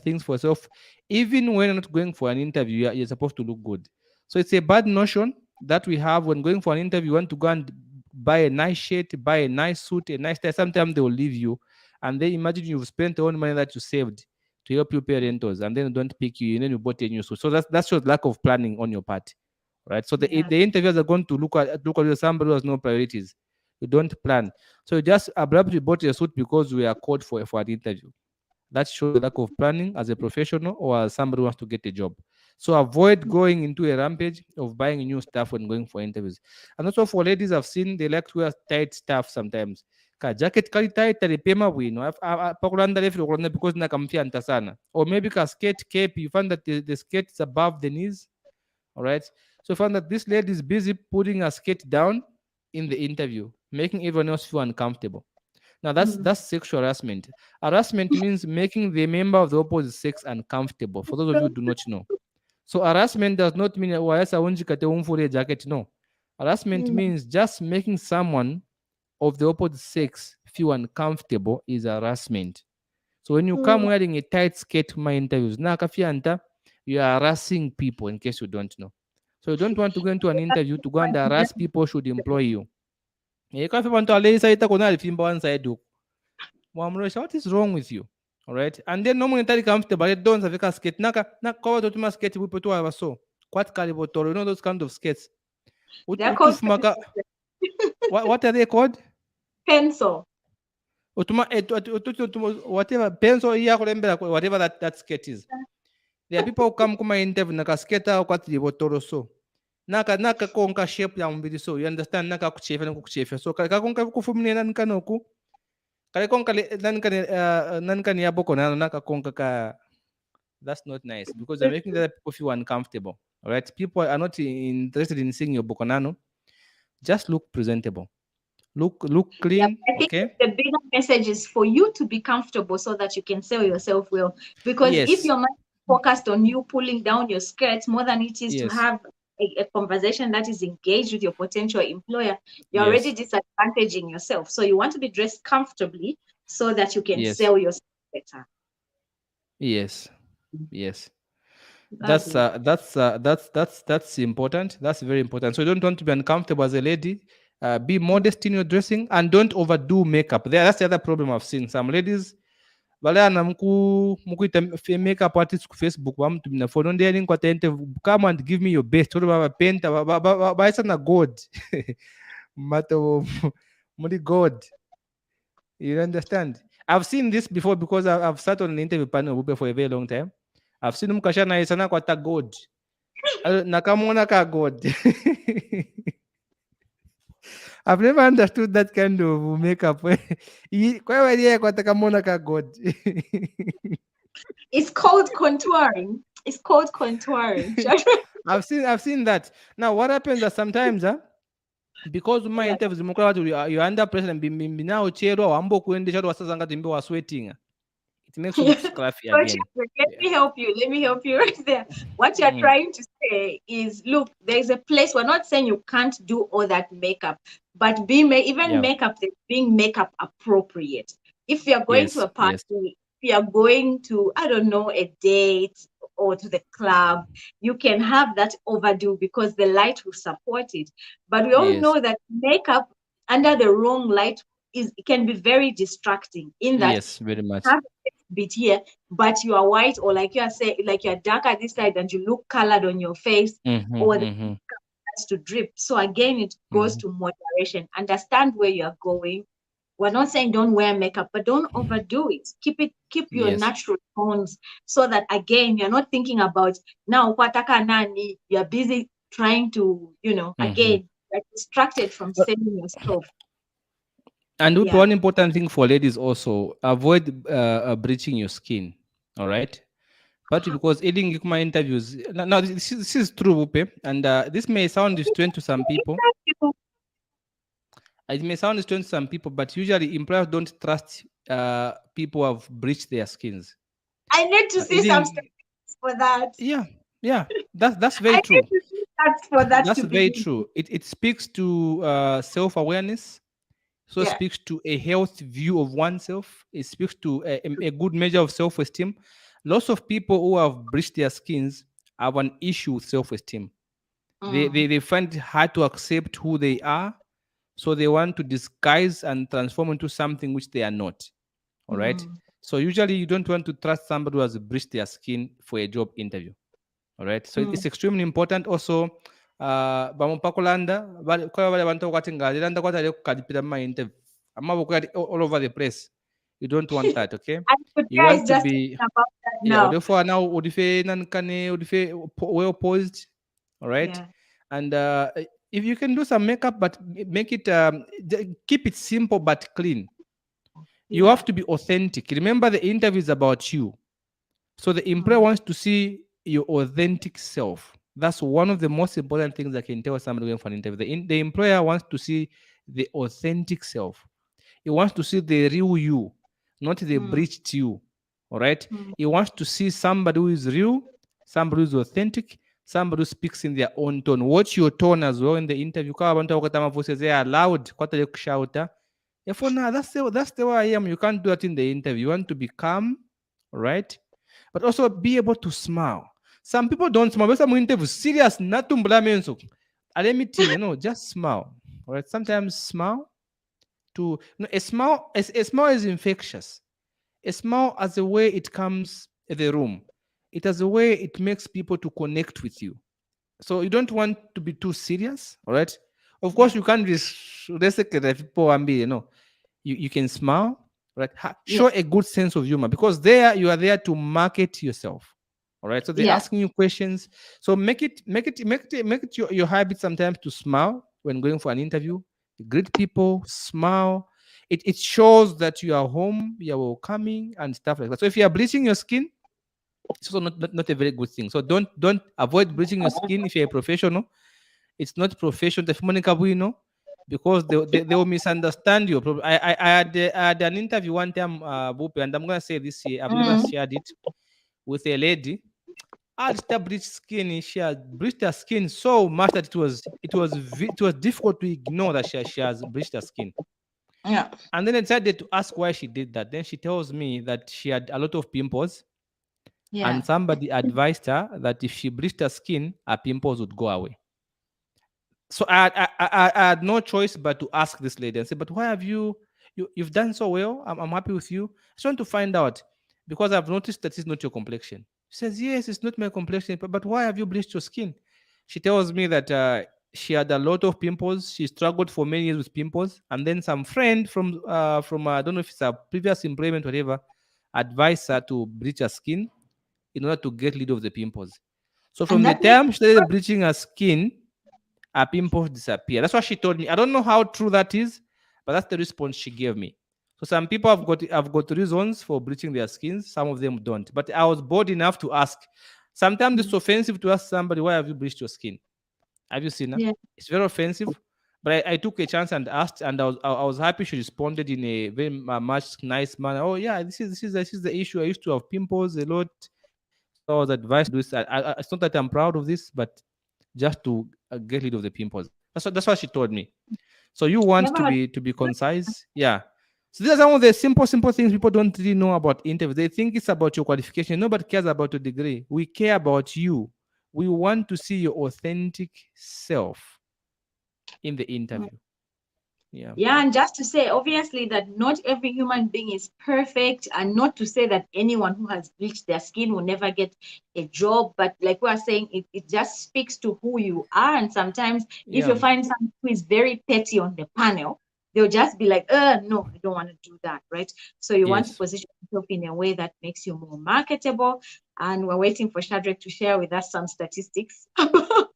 things for yourself. Even when you're not going for an interview, you're supposed to look good. So it's a bad notion that we have when going for an interview. You want to go and buy a nice shirt, buy a nice suit, a nice tie. Sometimes they will leave you, and then imagine you've spent all the money that you saved to help you pay rentals, and then they don't pick you, and then you bought a new suit. So that's shows lack of planning on your part, right? So yeah. the interviewers are going to look at you, somebody who has no priorities. You don't plan, so you just abruptly bought a suit because we are called for an interview. That shows a lack of planning as a professional or as somebody who wants to get a job. So avoid going into a rampage of buying new stuff when going for interviews. And also for ladies, I've seen they like to wear tight stuff sometimes. Ka jacket kali tight alipema wino pakulanda lefi kulanda because nakamfianta sana. Or maybe ka skirt cape, you find that the skirt is above the knees. All right. So I found that this lady is busy putting her skirt down in the interview, making everyone else feel uncomfortable. Now Mm. that's sexual harassment. Harassment means making the member of the opposite sex uncomfortable. For those of you who do not know, so harassment does not mean "Wayasa unjikate umfure jacket." No, harassment Mm. means just making someone of the opposite sex feel uncomfortable is harassment. So when you come Mm. wearing a tight skirt, my interviews, nakafianta, you are harassing people. In case you don't know, so you don't want to go into an interview to go and harass people should employ you. Ikafi bantu alisa ita kona alifimba one side huku. Mwamrosha, what is wrong with you? All right. And then no one tell comfortable. It don't have a skate. Na cover to my skate we put over so. What caliber you know those kind of skates. They're called Utuf maga what are they called? pencil. Utuma whatever pencil ya kulembera whatever that skate is. There are people who come kuma interview naka skate au kwa tibotoro so. Naka konka shape ya mbili so. You understand naka kuchefa na kuchefa. So kaka konka kufumine na nkanoku. Kale konka nankani ya boko na naka konka ka. That's not nice because you're making the other people feel uncomfortable. All right. People are not interested in seeing your bokonano. Just look presentable. Look Yeah, clean. I think Okay. the bigger message is for you to be comfortable so that you can sell yourself well. Because if Yes. your mind is focused on you pulling down your skirts more than it is to Yes. have a conversation that is engaged with your potential employer, you're already Yes. disadvantaging yourself. So you want to be dressed comfortably so that you can Yes. sell yourself better. Yes. Yes. That's it. That's important. That's very important. So you don't want to be uncomfortable as a lady. Be modest in your dressing and don't overdo makeup. That's the other problem I've seen. Some ladies balana mukuita makeup artist ku Facebook bamutumina phone onde yali nkwatente come and give me your best olo baba penta baisa na god mato muri god. You understand? I've seen this before because I've sat on an interview panel for a very long time. I've seen mkasha na isana kwata god. Nakamwona ka god. I've never understood that kind of makeup. Kwa hiyo yeye kwa takamona ka God. It's called contouring. It's called contouring. I've seen that. Now what happens is sometimes because my Yeah. interviews mukula watu you under pressure and binao chero wambo kuendesha watu wasazanga timbe wa sweating. It makes you look scruffy So, again. Shadrach, let Yeah. me help you. Let me help you right there. What you're Mm. trying to say is, look, there's a place. We're not saying you can't do all that makeup, but even Yeah. makeup, there's being makeup appropriate. If you're going to Yes. a party, Yes. if you're going to, I don't know, a date or to the club, you can have that overdo because the light will support it. But we all Yes. know that makeup under the wrong light can be very distracting in that Yes. Very much. have a bit here, but you are white, or like you are saying, like you're darker this side and you look colored on your face, Mm-hmm, or the mm-hmm, has to drip. So again, it goes mm-hmm. to moderation. Understand where you're going. We're not saying don't wear makeup, but don't overdo it. Keep your Yes. natural tones so that again you're not thinking about now kwataka nani, you're busy trying to, Mm-hmm. again, like distracted from selling yourself. And Yeah. one important thing for ladies also avoid bleaching your skin. All right. Partly because eating my interviews now this is true, Upe, and this may sound strange to some people. It may sound strange to some people, but usually employers don't trust people who have bleached their skins. I need to see some Eating, statistics for that. yeah, yeah, that's I very need true. to see that for that That's to very begin. true. It speaks to self awareness. So it Yeah. speaks to a healthy view of oneself. It speaks to a good measure of self esteem. Lots of people who have bleached their skins have an issue with self esteem. Mm, They find it hard to accept who they are. So they want to disguise and transform into something which they are not. All right. mm, So usually you don't want to trust somebody who has bleached their skin for a job interview. All right. So it's mm. extremely important also. Bamupakulanda kwa wale bantu kwati ngaliranda kwati ali kukalipira ma interview amaboko ali all over the place. You don't want that, okay? And You Kutia want is to just be, talking about that yeah, now. therefore now udife nankane udife well posed, all right? Yeah. And if you can do some makeup but make it keep it simple but clean. You Yeah. have to be authentic. Remember the interview is about you. So the employer Mm, wants to see your authentic self. That's one of the most important things I can tell somebody going for an interview. The employer wants to see the authentic self. He wants to see the real you, not the mm, breached you. All right. mm. He wants to see somebody who is real, somebody who is authentic, somebody who speaks in their own tone. Watch your tone as well in the interview. Kwa abantu wakati voices they are loud, kwata kushouta. Therefore, now that's the way I am. You can't do that in the interview. You want to be calm, right? But also be able to smile. Some people don't smile. But some interview serious, not to blame you. Let me tell you, just smile. All right. Sometimes smile to a smile is infectious. A smile as a way it comes in the room. It has a way it makes people to connect with you. So you don't want to be too serious, all right? Of course, Yeah. you can't be people and be, you can smile, right? Yeah. Show a good sense of humor because there you are there to market yourself. All right. So they're Yeah. asking you questions. So make it your habit sometimes to smile when going for an interview. Greet people, smile. It shows that you are home, you are welcoming and stuff like that. So if you are bleaching your skin, it's also not a very good thing. So don't avoid bleaching your skin if you're a professional. It's not professional. The Monica Bueno, because they will misunderstand you. I had an interview one time, Bupe, and I'm gonna say this here. I've never Mm. shared it with a lady. Had bleached skin. She had bleached her skin so much that it was difficult to ignore that she has bleached her skin. Yeah. And then I decided to ask why she did that. Then she tells me that she had a lot of pimples, Yeah. and somebody advised her that if she bleached her skin, her pimples would go away. So I had no choice but to ask this lady and say, but why have you've done so well? I'm happy with you. I just want to find out because I've noticed that it's not your complexion. She says, yes, it's not my complexion, but why have you bleached your skin? She tells me that she had a lot of pimples. She struggled for many years with pimples, and then some friend from I don't know if it's a previous employment, whatever, advised her to bleach her skin in order to get rid of the pimples. So And from the that makes time she started bleaching her skin, pimples disappear. That's what she told me. I don't know how true that is, but that's the response she gave me. So some people have got reasons for bleaching their skins. Some of them don't. But I was bold enough to ask. Sometimes it's offensive to ask somebody, why have you bleached your skin? Have you seen her? Yeah. It's very offensive. But I took a chance and asked, and I was happy she responded in a very much nice manner. Oh yeah, this is the issue. I used to have pimples a lot, so I was advised to do this. It's not that I'm proud of this, but just to get rid of the pimples. That's what she told me. So you want Never to had. be concise, yeah. So these are some of the simple things people don't really know about interviews. They think it's about your qualification. Nobody cares about your degree. We care about you. We want to see your authentic self in the interview. Yeah. Yeah, and just to say, obviously, that not every human being is perfect, and not to say that anyone who has bleached their skin will never get a job. But like we are saying, it just speaks to who you are. And sometimes, if you Yeah. find someone who is very petty on the panel, they'll just be like, no, I don't want to do that, right? So you want to Yes. position yourself in a way that makes you more marketable. And we're waiting for Shadrach to share with us some statistics about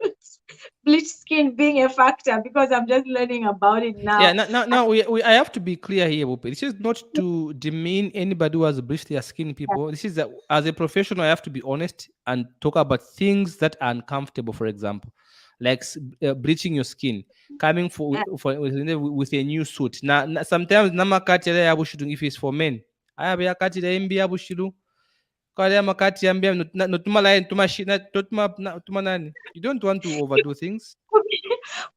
bleached skin being a factor, because I'm just learning about it Yeah, now. now I have to be clear here, Wupe. This is not to demean anybody who has bleached their skin, people. This is that as a professional, I have to be honest and talk about things that are uncomfortable, for example, like bleaching your skin, coming with a new suit. Now sometimes namakati ya bushidu if it's for men. Aya be akati ya mbi ya bushidu. Kale ya makati ya mbi notuma la ntuma shina totuma nani. You don't want to overdo things.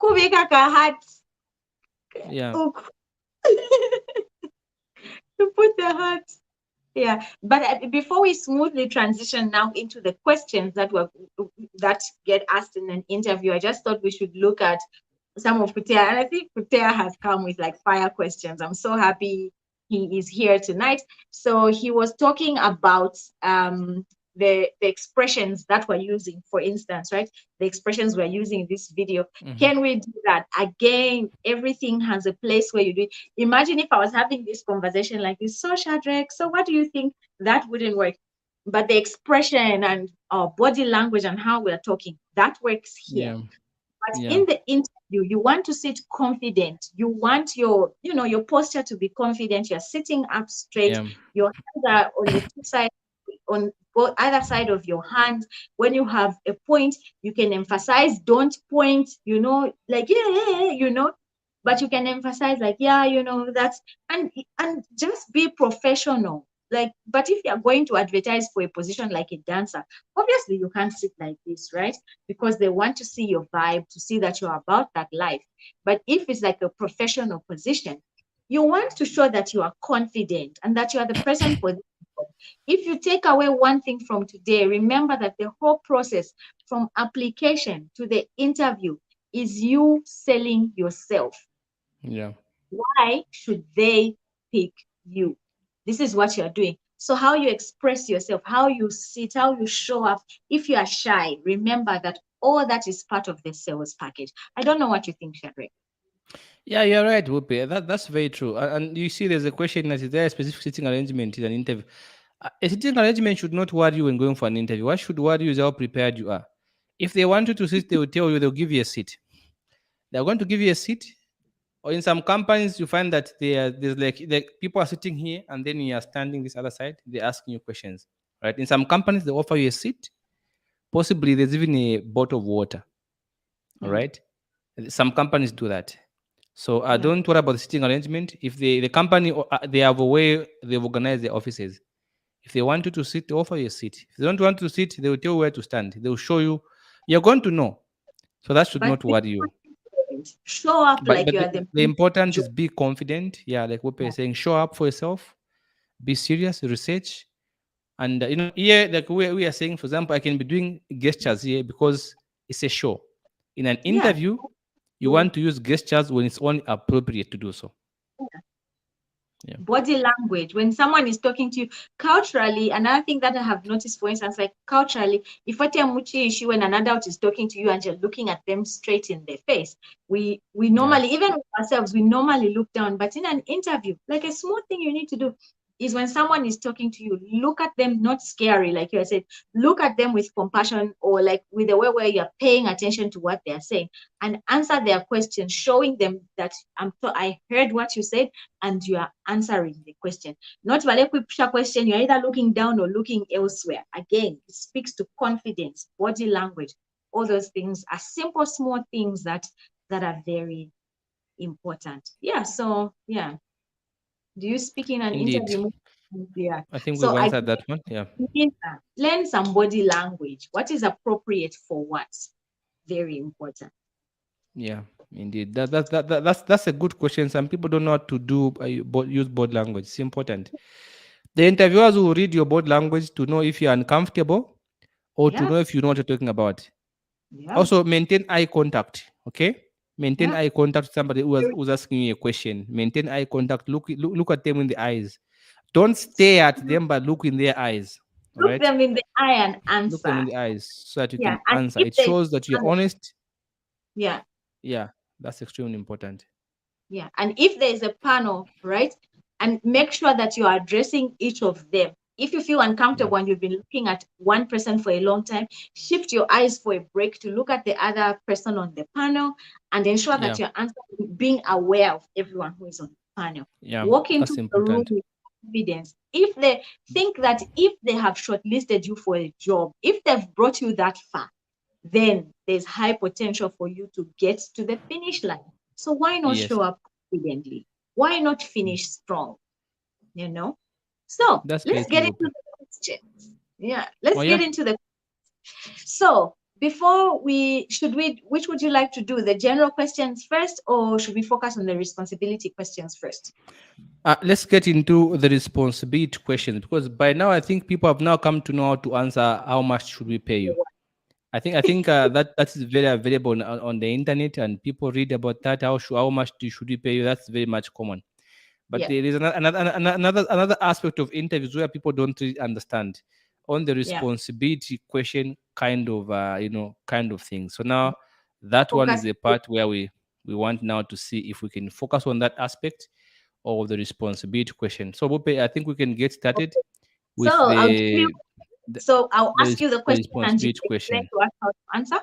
Kubika ka hat Yeah. hook to put the hat. Yeah, but before we smoothly transition now into the questions that get asked in an interview, I just thought we should look at some of Kutea, and I think Kutea has come with like fire questions. I'm so happy he is here tonight. So he was talking about the expressions that we're using, for instance, right? The expressions we're using in this video. Mhm. Can we do that again? Everything has a place where you do it. Imagine if I was having this conversation like this. So Shadrach, so what do you think? That wouldn't work. But the expression and our body language and how we're talking, that works here. Yeah. But Yeah. in the interview, you want to sit confident. You want your posture to be confident. You're sitting up straight. Yeah. Your hands are on the two sides, on both either side of your hands. When you have a point, you can emphasize, don't point, like, yeah, but you can emphasize like, yeah, that's, and just be professional. Like, but if you're going to advertise for a position like a dancer, obviously you can't sit like this, right? Because they want to see your vibe, to see that you're about that life. But if it's like a professional position, you want to show that you are confident and that you are the person for this job. If you take away one thing from today, remember that the whole process from application to the interview is you selling yourself. Yeah. Why should they pick you? This is what you're doing. So, how you express yourself, how you sit, how you show up. If you are shy, remember that all that is part of the sales package. I don't know what you think, Shadrach. Yeah, you're right, Whoopi. That's very true. And you see, there's a question that is there a specific sitting arrangement in an interview? A sitting arrangement should not worry you when going for an interview. What should worry you is how prepared you are. If they want you to sit, they will tell you, they'll give you a seat. They're going to give you a seat. Or in some companies, you find that there's like people are sitting here and then you are standing this other side, they're asking you questions. Right? In some companies, they offer you a seat. Possibly there's even a bottle of water. All Mm, right. Some companies do that. So yeah. don't worry about the sitting arrangement. If the company they have a way they've organized their offices. If they want you to sit, they offer you a seat. If they don't want you to sit, they will tell you where to stand. They will show you. You're going to know. So that should But not worry you. show up But like but you the, are the the important job. is be confident. Yeah, like what we're saying, show up for yourself. Be serious. Research. And here, like we are saying, for example, I can be doing gestures here because it's a show. In an Yeah. interview, you You want to use gestures when it's only appropriate to do so. Yeah. body language when someone is talking to you culturally. Another thing that I have noticed, for instance, like culturally, if when an adult is talking to you and you're looking at them straight in their face, we Yeah. normally, even with ourselves, we normally look down. But in an interview, like a small thing you need to do, is when someone is talking to you, look at them not scary, like you said, look at them with compassion, or like with a way where you're paying attention to what they're saying, and answer their questions, showing them that I heard what you said and you are answering the question. Not vale kupisha question, you're either looking down or looking elsewhere. Again, it speaks to confidence, body language. All those things are simple, small things that are very important. Yeah. So yeah. Do you speak in an Indeed. interview? Yeah. I think So we've I answered that one. Yeah. learn some body language. What is appropriate for what? Very important. Yeah, indeed. That's a good question. Some people don't know how to do use body language. It's important. The interviewers will read your body language to know if you're uncomfortable or to Yeah. know if you know what you're talking about. Yeah. Also, maintain eye contact. Okay, maintain Yeah. eye contact with somebody who's asking you a question. Maintain eye contact. Look at them in the eyes. Don't stare at them, but look in their eyes. All Look right, them in the eye and look them in answer. the eyes so that you Yeah. can And answer. if It there's shows that you're panel, honest. yeah. Yeah, that's extremely important. Yeah. And if there is a panel, right? And make sure that you are addressing each of them. If you feel Yeah, uncomfortable and you've been looking at one person for a long time, shift your eyes for a break to look at the other person on the panel and ensure yeah, that you're answering, being aware of everyone who is on the panel. yeah. Walk into That's the room important. with confidence. If they think that if they have shortlisted you for a job, if they've brought you that far, then there's high potential for you to get to the finish line. So why not Yes, show up confidently? Why not finish strong? You know? So that's very let's get true, into Ope. the questions. Yeah, Oh let's yeah. get into the so before which would you like to do? The general questions first, or should we focus on the responsibility questions first? Let's get into the responsibility questions because by now I think people have now come to know how to answer how much should we pay you. I think that is very available on the internet and people read about that. How much should we pay you? That's very much common. But Yeah, there is another aspect of interviews where people don't really understand on the yeah. responsibility question kind of thing. So now that one is Focus. the part where we want now to see if we can focus on that aspect of the responsibility question. So Bope, I think we can get started So with I'll give you the, so I'll the, ask you the the question and you responsibility explain question. to us how to answer.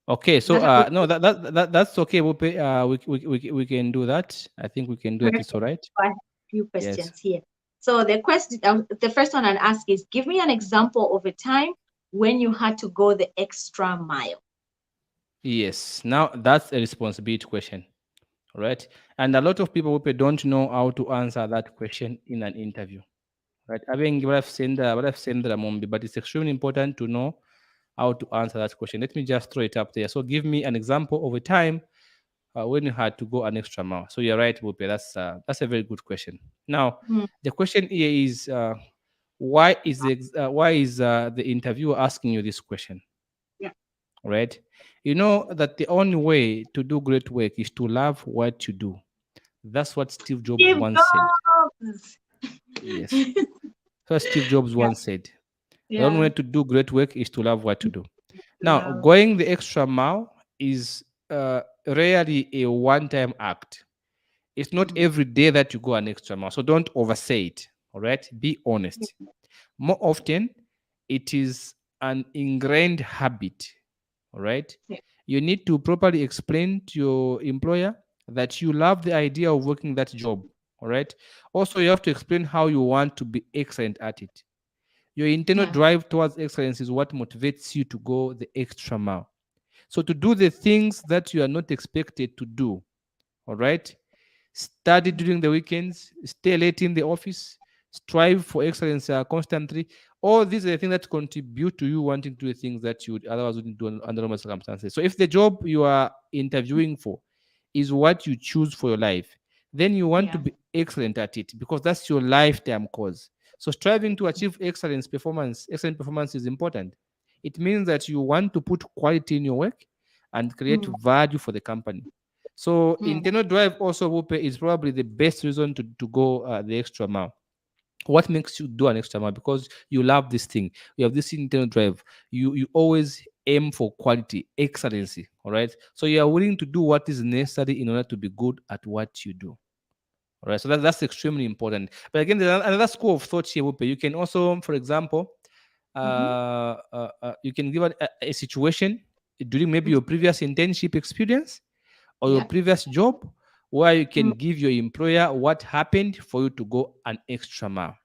Okay, so That's a no, that's okay, Bope. We can do that. I think we can do that. perfect. It's all right. I have a few Yes. questions here. So the first one I'd ask is, give me an example of a time when you had to go the extra mile. Yes. Now that's a responsibility question. All right. And a lot of people Bope, don't know how to answer that question in an interview. Right. I mean, what I've seen the Mombi, but it's extremely important to know how to answer that question. Let me just throw it up there. So give me an example of a time when you had to go an extra mile. So you're right, Bope. That's a very good question. Now, Hmm. the question here is why is the interviewer asking you this question? Yeah. Right? You know that the only way to do great work is to love what you do. That's what Steve Jobs Steve once said. Jobs. Yes. So Steve Jobs Yeah, once said. The only yeah. way to do great work is to love what you do. Now, Love. going the extra mile is rarely a one-time act. It's not Mhm. every day that you go an extra mile. So don't oversay it. All right. Be honest. More often, it is an ingrained habit. All right. Yeah, You need to properly explain to your employer that you love the idea of working that job. All right. Also, you have to explain how you want to be excellent at it. Your internal yeah, drive towards excellence is what motivates you to go the extra mile. So, to do the things that you are not expected to do, all right? Study during the weekends, stay late in the office, strive for excellence constantly. All these are the things that contribute to you wanting to do things that you would otherwise wouldn't do under normal circumstances. So if the job you are interviewing for is what you choose for your life, then you want to yeah, be excellent at it because that's your lifetime cause. So striving to achieve excellent performance is important. It means that you want to put quality in your work and create mm, value for the company. So mm, internal drive also Wupe, is probably the best reason to go the extra mile. What makes you do an extra mile? Because you love this thing. You have this internal drive. You always aim for quality, excellency. All right. So you are willing to do what is necessary in order to be good at what you do. All right, so that's extremely important. But again, there's another school of thought here, Wupe. You can also, for example, Mm-hmm. you can give a situation during maybe your previous internship experience or your Yeah. previous job where you Mm, can give your employer what happened for you to go an extra mile.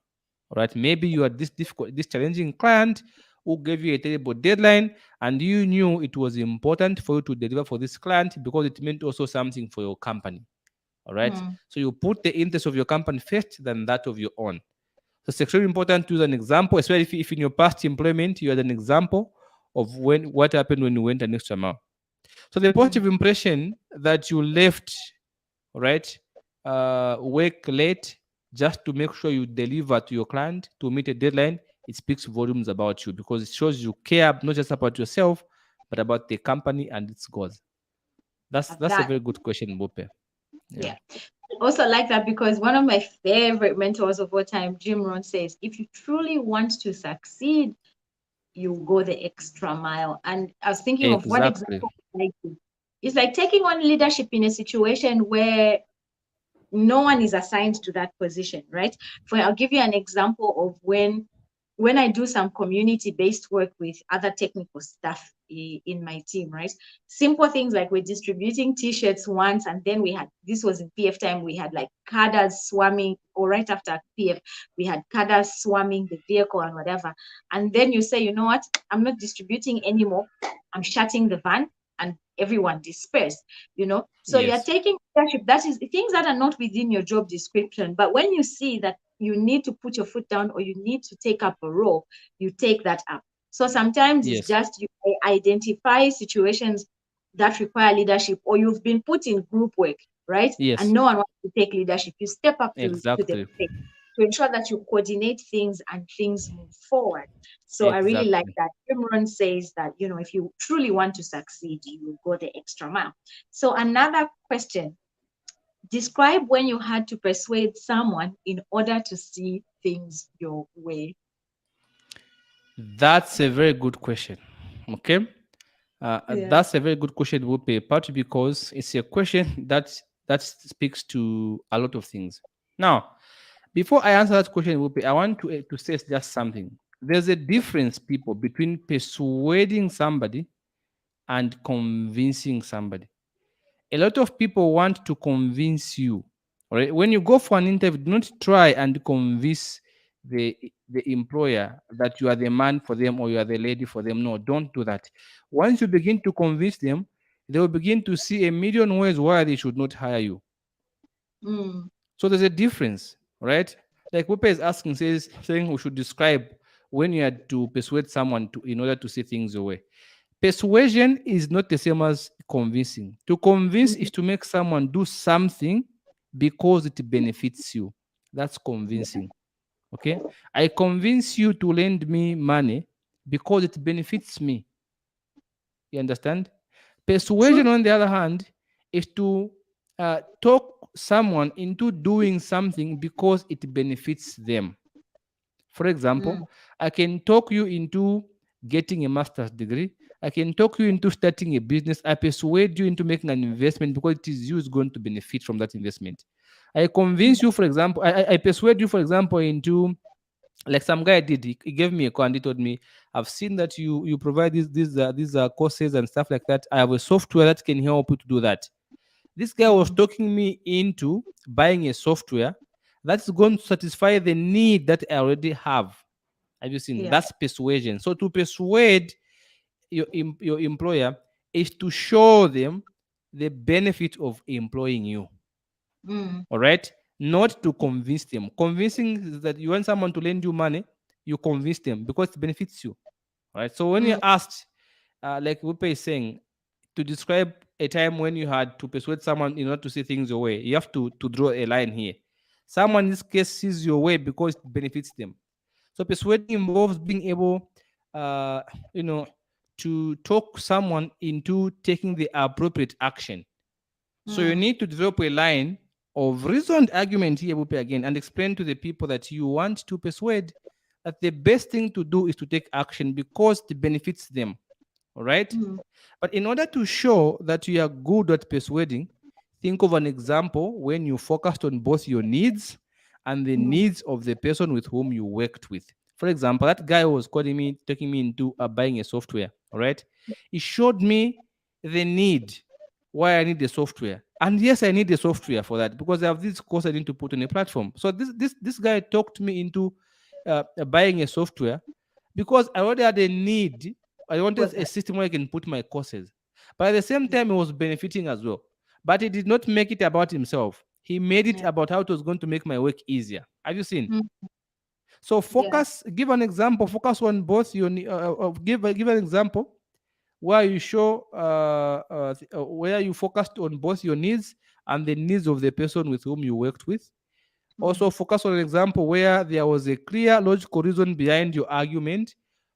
All right, maybe you had this difficult, this challenging client who gave you a terrible deadline, and you knew it was important for you to deliver for this client because it meant also something for your company. All right, mm, so you put the interest of your company first than that of your own. So it's extremely important to use an example, especially if in your past employment you had an example of when what happened when you went an extra mile. So the mm. positive impression that you left, right, work late just to make sure you deliver to your client to meet a deadline, it speaks volumes about you because it shows you care not just about yourself, but about the company and its goals. That's a That, very good question, Bope. Yeah. yeah. Also like that because one of my favorite mentors of all time, Jim Rohn, says, if you truly want to succeed, you go the extra mile. And I was thinking of what Exactly. example I give. It's like taking on leadership in a situation where no one is assigned to that position, right? For I'll give you an example of when I do some community-based work with other technical staff in my team, right? Simple things like we're distributing t-shirts once, and then we had this was in PF time, we had like cadres swarming, or right after PF, we had cadres swarming the vehicle and whatever. And then you say, you know what, I'm not distributing anymore. I'm shutting the van and everyone disperse, you know. So you're Yes. taking leadership, that is things that are not within your job description. But when you see that you need to put your foot down or you need to take up a role, you take that up. So sometimes it's Yes. just you identify situations that require leadership, or you've been put in group work, right? And Yes. no one wants to take leadership. You step up to the Exactly. plate to ensure that you coordinate things and things move forward. So I really like Exactly. that. Imran says that, you know, if you truly want to succeed, you will go the extra mile. So another question, describe when you had to persuade someone in order to see things your way. That's a very good question. Okay. Yeah. That's a very good question, Wupe, partly because it's a question that speaks to a lot of things. Now, before I answer that question, Wupe, I want to say just something. There's a difference, people, between persuading somebody and convincing somebody. A lot of people want to convince you. All right. When you go for an interview, do not try and convince the employer that you are the man for them or you are the lady for them. No, don't do that. Once you begin to convince them, they will begin to see a million ways why they should not hire you. Mm, So there's a difference, right? Like Wipe is asking, saying we should describe when you had to persuade someone to in order to see things your way. Persuasion is not the same as convincing. To convince mm, is to make someone do something because it benefits you. That's yeah. convincing. Okay. I convince you to lend me money because it benefits me. You understand? True. Persuasion, on the other hand, is to talk someone into doing something because it benefits them. For Mm, example, I can talk you into getting a master's degree. I can talk you into starting a business. I persuade you into making an investment because it is you who's going to benefit from that investment. I convince you, for example, I persuade you, for example, into like some guy did. He gave me a call and he told me, "I've seen that you provide these courses and stuff like that. I have a software that can help you to do that." This guy was mm, talking me into buying a software that's going to satisfy the need that I already have. Have you seen? yeah. That's persuasion. So to persuade your employer is to show them the benefit of employing you. Mm, All right? Not to convince them. Convincing is that you want someone to lend you money, you convince them because it benefits you. All right? So when mm, you're asked, like Wipe is saying, to describe a time when you had to persuade someone in order to see things your way, you have to draw a line here. Someone in this case sees your way because it benefits them. So persuading involves being able, uh, you know, to talk someone into taking the appropriate action. So you mm, need to develop a line of reasoned argument here, Bupe, again, and explain to the people that you want to persuade that the best thing to do is to take action because it benefits them. All right? mm, But in order to show that you are good at persuading, Think of an example when you focused on both your needs and the Mm, needs of the person with whom you worked with. For example, that guy who was calling me, taking me into buying a software. All right, he showed me the need, why I need the software, and yes, I need the software for that because I have this course I need to put on a platform. So this guy talked me into buying a software because I already had a need. I for wanted a that. system where I can put my courses, but at the same time, he was benefiting as well. But he did not make it about himself. He made it Yeah. about how it was going to make my work easier. Have you seen? Mm, So yeah. focus. Give an example. Focus on both your. Give an example where you show where you focused on both your needs and the needs of the person with whom you worked with. Also, Mm, focus on an example where there was a clear logical reason behind your argument.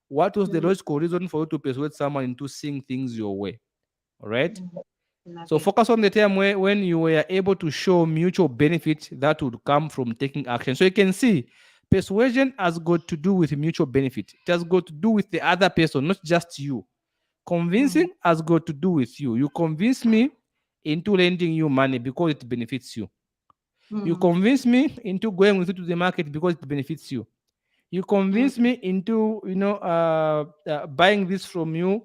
What was the mm, logical reason for you to persuade someone into seeing things your way? All right. mm. Love So it. focus on the time where when you were able to show mutual benefit that would come from taking action. So you can see persuasion has got to do with mutual benefit. It has got to do with the other person, not just you. Mm, Convincing has got to do with you. You convince me into lending you money because it benefits you. You mm, convince me into going with you to the market because it benefits you. You convince mm, me into buying this from you,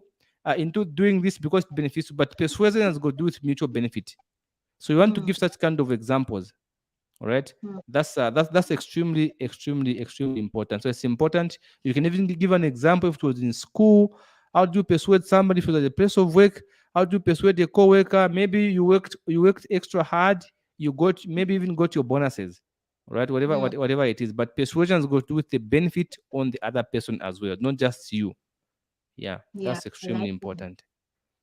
into doing this because it benefits you. But persuasion has got to do with mutual benefit. So you want to mm, give such kind of examples. All right. mm, That's extremely important. So it's important. You can even give an example if it was in school. How do you persuade somebody for the place of work? How do you persuade a coworker? Maybe you worked extra hard. You got maybe even got your bonuses, right? mm. Whatever it is. But persuasion goes to with the benefit on the other person as well, not just you. Yeah, Yeah, that's I extremely like that. important.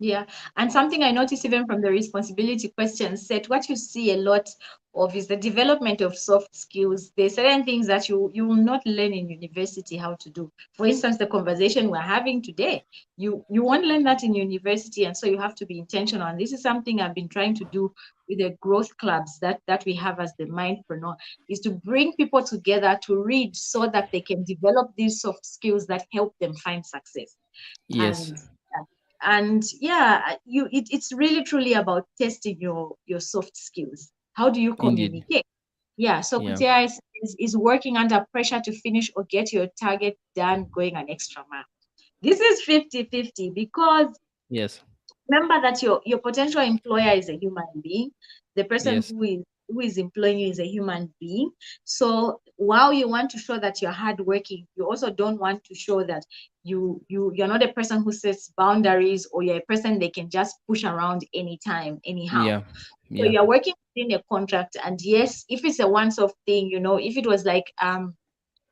Yeah, and something I notice even from the responsibility question set, what you see a lot of is the development of soft skills. There's certain things that you will not learn in university how to do. For instance, the conversation we're having today, you won't learn that in university, and so you have to be intentional. And this is something I've been trying to do with the growth clubs that we have as the Mindpreneur, is to bring people together to read so that they can develop these soft skills that help them find success. Yes, And yeah, it's really truly about testing your soft skills. How do you indeed. communicate? Yeah, so Yeah. Kutia is working under pressure to finish or get your target done, going an extra mile. This is 50-50 because Yes. remember that your potential employer is a human being. The person Yes. who is employing you is a human being. So while you want to show that you're hardworking, you also don't want to show that you're not a person who sets boundaries, or you're a person they can just push around anytime, anyhow. Yeah. So Yeah. you're working within a contract, and yes, if it's a once-off thing, if it was like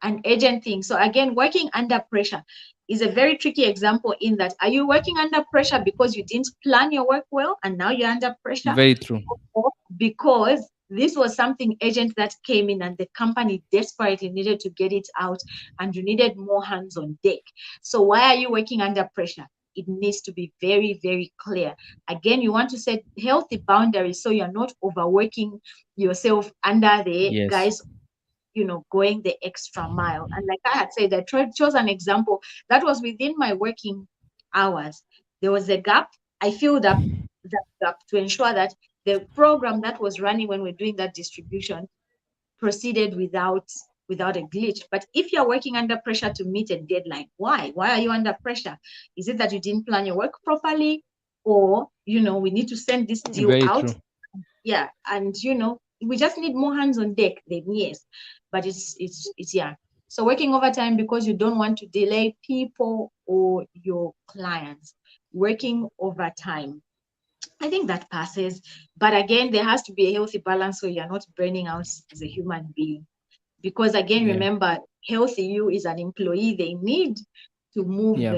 an agent thing. So again, working under pressure is a very tricky example in that, are you working under pressure because you didn't plan your work well and now you're under pressure, Very true. or because this was something urgent that came in and the company desperately needed to get it out and you needed more hands on deck? So why are you working under pressure? It needs to be very, very clear. Again, you want to set healthy boundaries so you're not overworking yourself under the Yes. guise, going the extra mile. And like I had said, I chose an example that was within my working hours. There was a gap. I filled up that gap to ensure that the program that was running when we're doing that distribution proceeded without a glitch. But if you're working under pressure to meet a deadline, why are you under pressure? Is it that you didn't plan your work properly, or we need to send this deal Very out? true. Yeah, and we just need more hands on deck, then yes. But it's yeah. So working overtime because you don't want to delay people or your clients. Working overtime, I think that passes. But again, there has to be a healthy balance so you're not burning out as a human being. Because again, Yeah. remember, healthy you is an employee. They need to move Yeah.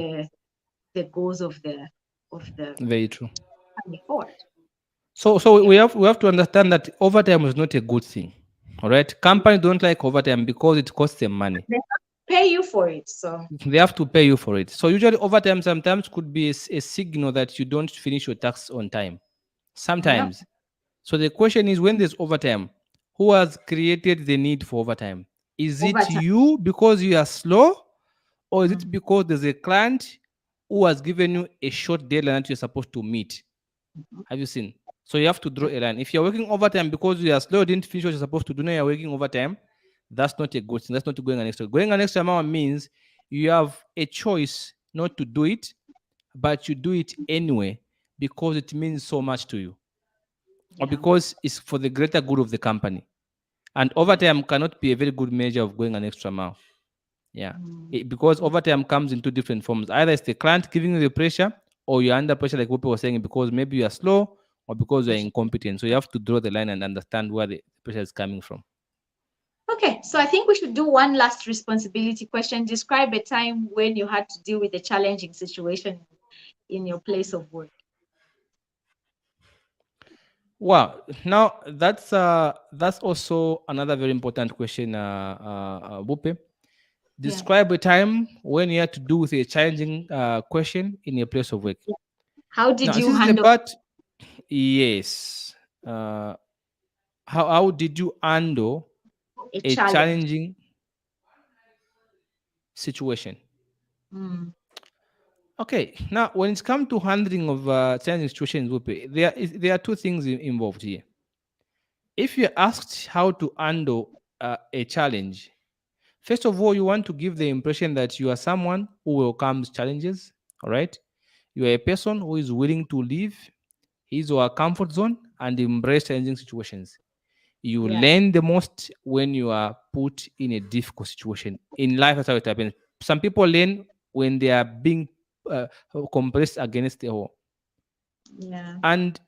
the goals of the Very true. company forward. So Yeah. we have to understand that overtime is not a good thing. All right. Companies don't like overtime because it costs them money. They pay you for it. So They have to pay you for it. So usually overtime sometimes could be a signal that you don't finish your tasks on time. yeah, Sometimes. So the question is, when there's overtime, who has created the need for overtime? Is it overtime. you because you are slow, or is it Mhm. because there's a client who has given you a short deadline that you're supposed to meet? Have you seen? So you have to draw a line. If you're working overtime because you are slow, didn't finish what you're supposed to do, now you're working overtime, that's not a good thing. That's not going an extra. Going an extra amount means you have a choice not to do it, but you do it anyway because it means so much to you or Yeah. because it's for the greater good of the company. And Yeah. overtime cannot be a very good measure of going an extra mile. Yeah. Mm. Because overtime comes in two different forms. Either it's the client giving you the pressure, or you're under pressure, like people were saying, because maybe you are slow or because you're incompetent. So you have to draw the line and understand where the pressure is coming from. Okay, so I think we should do one last responsibility question. Describe a time when you had to deal with a challenging situation in your place of work. Wow. Now that's also another very important question, Bupe. Yeah. Describe a time when you had to do with a challenging question in your place of work. How did Now, this you is the handle part. Yes. How did you handle a a challenge? challenging situation? Mm, Okay. Now, when it's come to handling of challenging situations, Wupe, there are two things involved here. If you're asked how to handle a challenge, first of all, you want to give the impression that you are someone who welcomes challenges. All right. You are a person who is willing to leave his or her comfort zone and embrace challenging situations. You yeah, learn the most when you are put in a difficult situation. In life, that's how it happens. Some people learn when they are being uh, compressed against the wall. yeah. And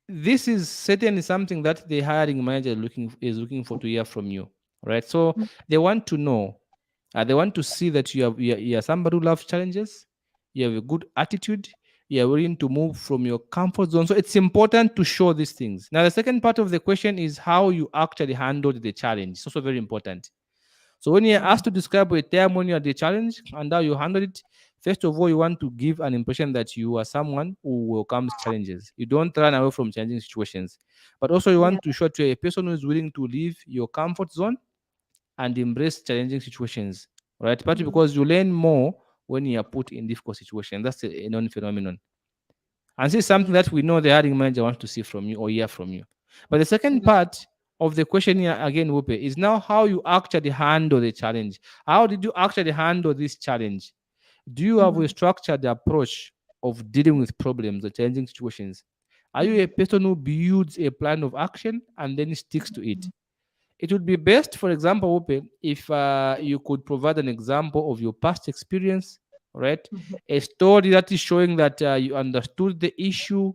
this is certainly something that the hiring manager looking for to hear from you, right? So they want to know, they want to see that you are somebody who loves challenges, you have a good attitude, you are willing to move from your comfort zone. So it's important to show these things. Now, the second part of the question is how you actually handled the challenge. It's also very important. So when you're Mm, asked to describe a time when you had the challenge and how you handled it, first of all, you want to give an impression that you are someone who welcomes challenges. You don't run away from challenging situations. But also you yeah. want to show to a person who is willing to leave your comfort zone and embrace challenging situations. Right? Partly Mm, because you learn more when you are put in difficult situations. That's a known phenomenon. And this is something yeah. that we know the hiring manager wants to see from you or hear from you. But the second Mm, part of the question here again, Wupe, is now how you actually handle the challenge. How did you actually handle this challenge? Do you have a mm, structured approach of dealing with problems or challenging situations? Are you a mm, person who builds a plan of action and then sticks to it? It would be best, for example, Ope, if you could provide an example of your past experience, right? mhm, A story that is showing that you understood the issue,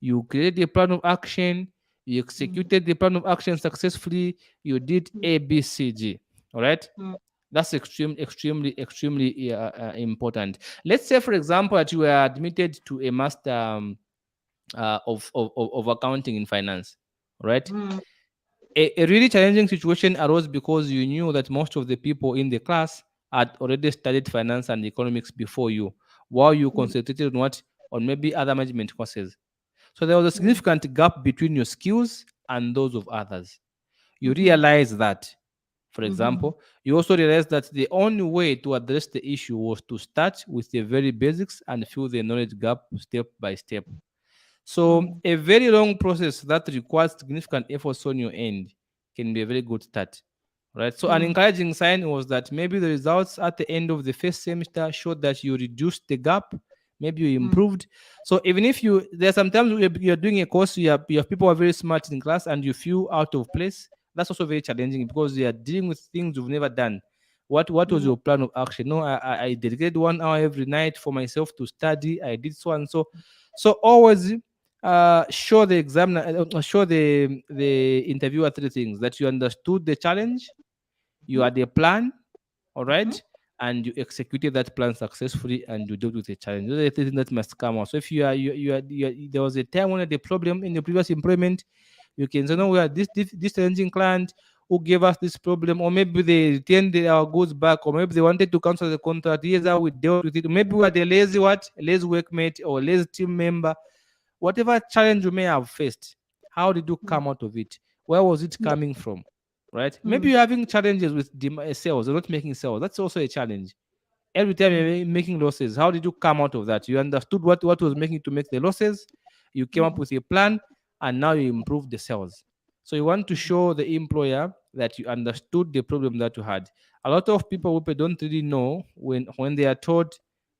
you created a plan of action, you mm, executed the plan of action successfully, you did mm, A, B, C, G. All right? mm, That's extremely important. Let's say, for example, that you were admitted to a master of accounting in finance, right? mm, A really challenging situation arose because you knew that most of the people in the class had already studied finance and economics before you, while you mm, concentrated on what on maybe other management courses. So there was a mm, significant gap between your skills and those of others. You mhm, realize that, for mhm, example, you also realize that the only way to address the issue was to start with the very basics and fill the knowledge gap step by step. So mm, a very long process that requires significant efforts on your end can be a very good start. Right. So an mm, encouraging sign was that maybe the results at the end of the first semester showed that you reduced the gap, maybe you mm, improved. So even if you there's sometimes you're doing a course, you have people who are very smart in class and you feel out of place. That's also very challenging because you are dealing with things you've never done. What was mm, your plan of action? No, I dedicated 1 hour every night for myself to study. I did so and so. So always show the examiner, show the interviewer three things: that you understood the challenge, you mhm, had a plan, all mhm, right, and you executed that plan successfully, and you dealt with the challenge. Those are the things that must come out. So if there was a time when you had a problem in your previous employment, you can say, no, we are this challenging client who gave us this problem, or maybe they returned our goods back, or maybe they wanted to cancel the contract. Here's how we dealt with it. Maybe we are the lazy workmate or lazy team member. Whatever challenge you may have faced, how did you mm, come out of it? Where was it yeah, coming from? Right? Maybe mm, you're having challenges with sales, or not making sales. That's also a challenge. Every time mm, you're making losses, how did you come out of that? You understood what was making to make the losses. You came up mm, with a plan, and now you improve the sales. So you want to show the employer that you understood the problem that you had. A lot of people who don't really know when they are told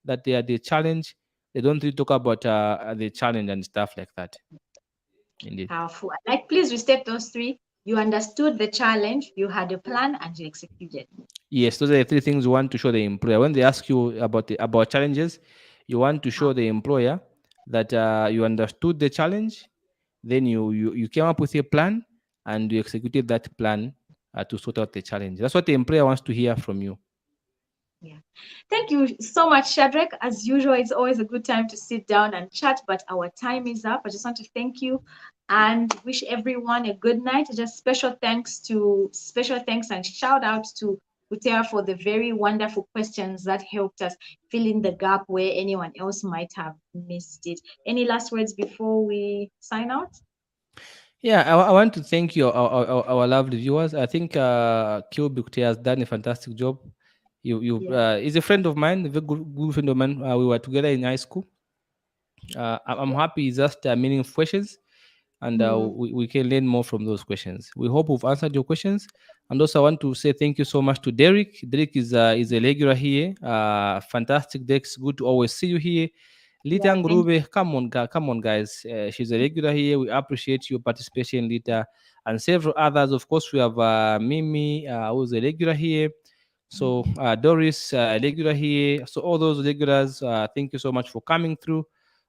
that they are the challenge, they don't really talk about the challenge and stuff like that. Indeed. Powerful. Like, please restate those three. You understood the challenge, you had a plan, and you executed. Yes, those are the three things you want to show the employer. When they ask you about challenges, you want to show the employer that you understood the challenge, then you came up with a plan and you executed that plan to sort out the challenge. That's what the employer wants to hear from you. Yeah. Thank you so much, Shadrach. As usual, it's always a good time to sit down and chat, but our time is up. I just want to thank you and wish everyone a good night. Just special thanks and shout out to Utea for the very wonderful questions that helped us fill in the gap where anyone else might have missed it. Any last words before we sign out? Yeah, I want to thank you, our lovely viewers. I think Q Bukti has done a fantastic job. Yeah. He's a friend of mine, a very good friend of mine. We were together in high school. I'm happy he's asked meaningful questions, and Mm, we can learn more from those questions. We hope we've answered your questions. And also, I want to say thank you so much to Derek. Derek is a regular here. Fantastic, Derek. It's good to always see you here. Lita yeah, thank Ngurube, come on, guys. She's a regular here. We appreciate your participation, Lita, and several others. Of course, we have Mimi, who's a regular here. So Doris, regular here. So all those regulars, thank you so much for coming through.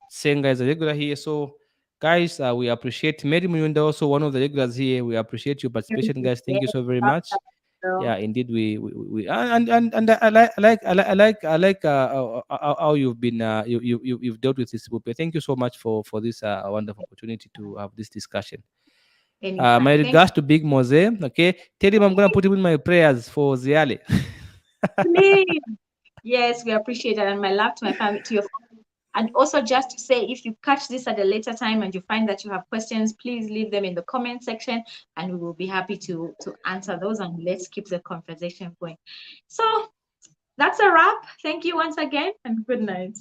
Senga is a regular here. So guys, we appreciate Mary Muyunda, also one of the regulars here. We appreciate your participation, you. guys. Thank Yeah, you so very much. welcome. Yeah, indeed, we and I like how you've been you've dealt with this book. Thank you so much for this wonderful opportunity to have this discussion. My Anytime. Thank regards to Big Mose. Okay, tell him I'm gonna put him in my prayers for Ziale. you. Please. Yes, we appreciate that. And my love to my family, to your family. And also, just to say, if you catch this at a later time and you find that you have questions, please leave them in the comment section and we will be happy to answer those. And let's keep the conversation going. So that's a wrap. Thank you once again and good night.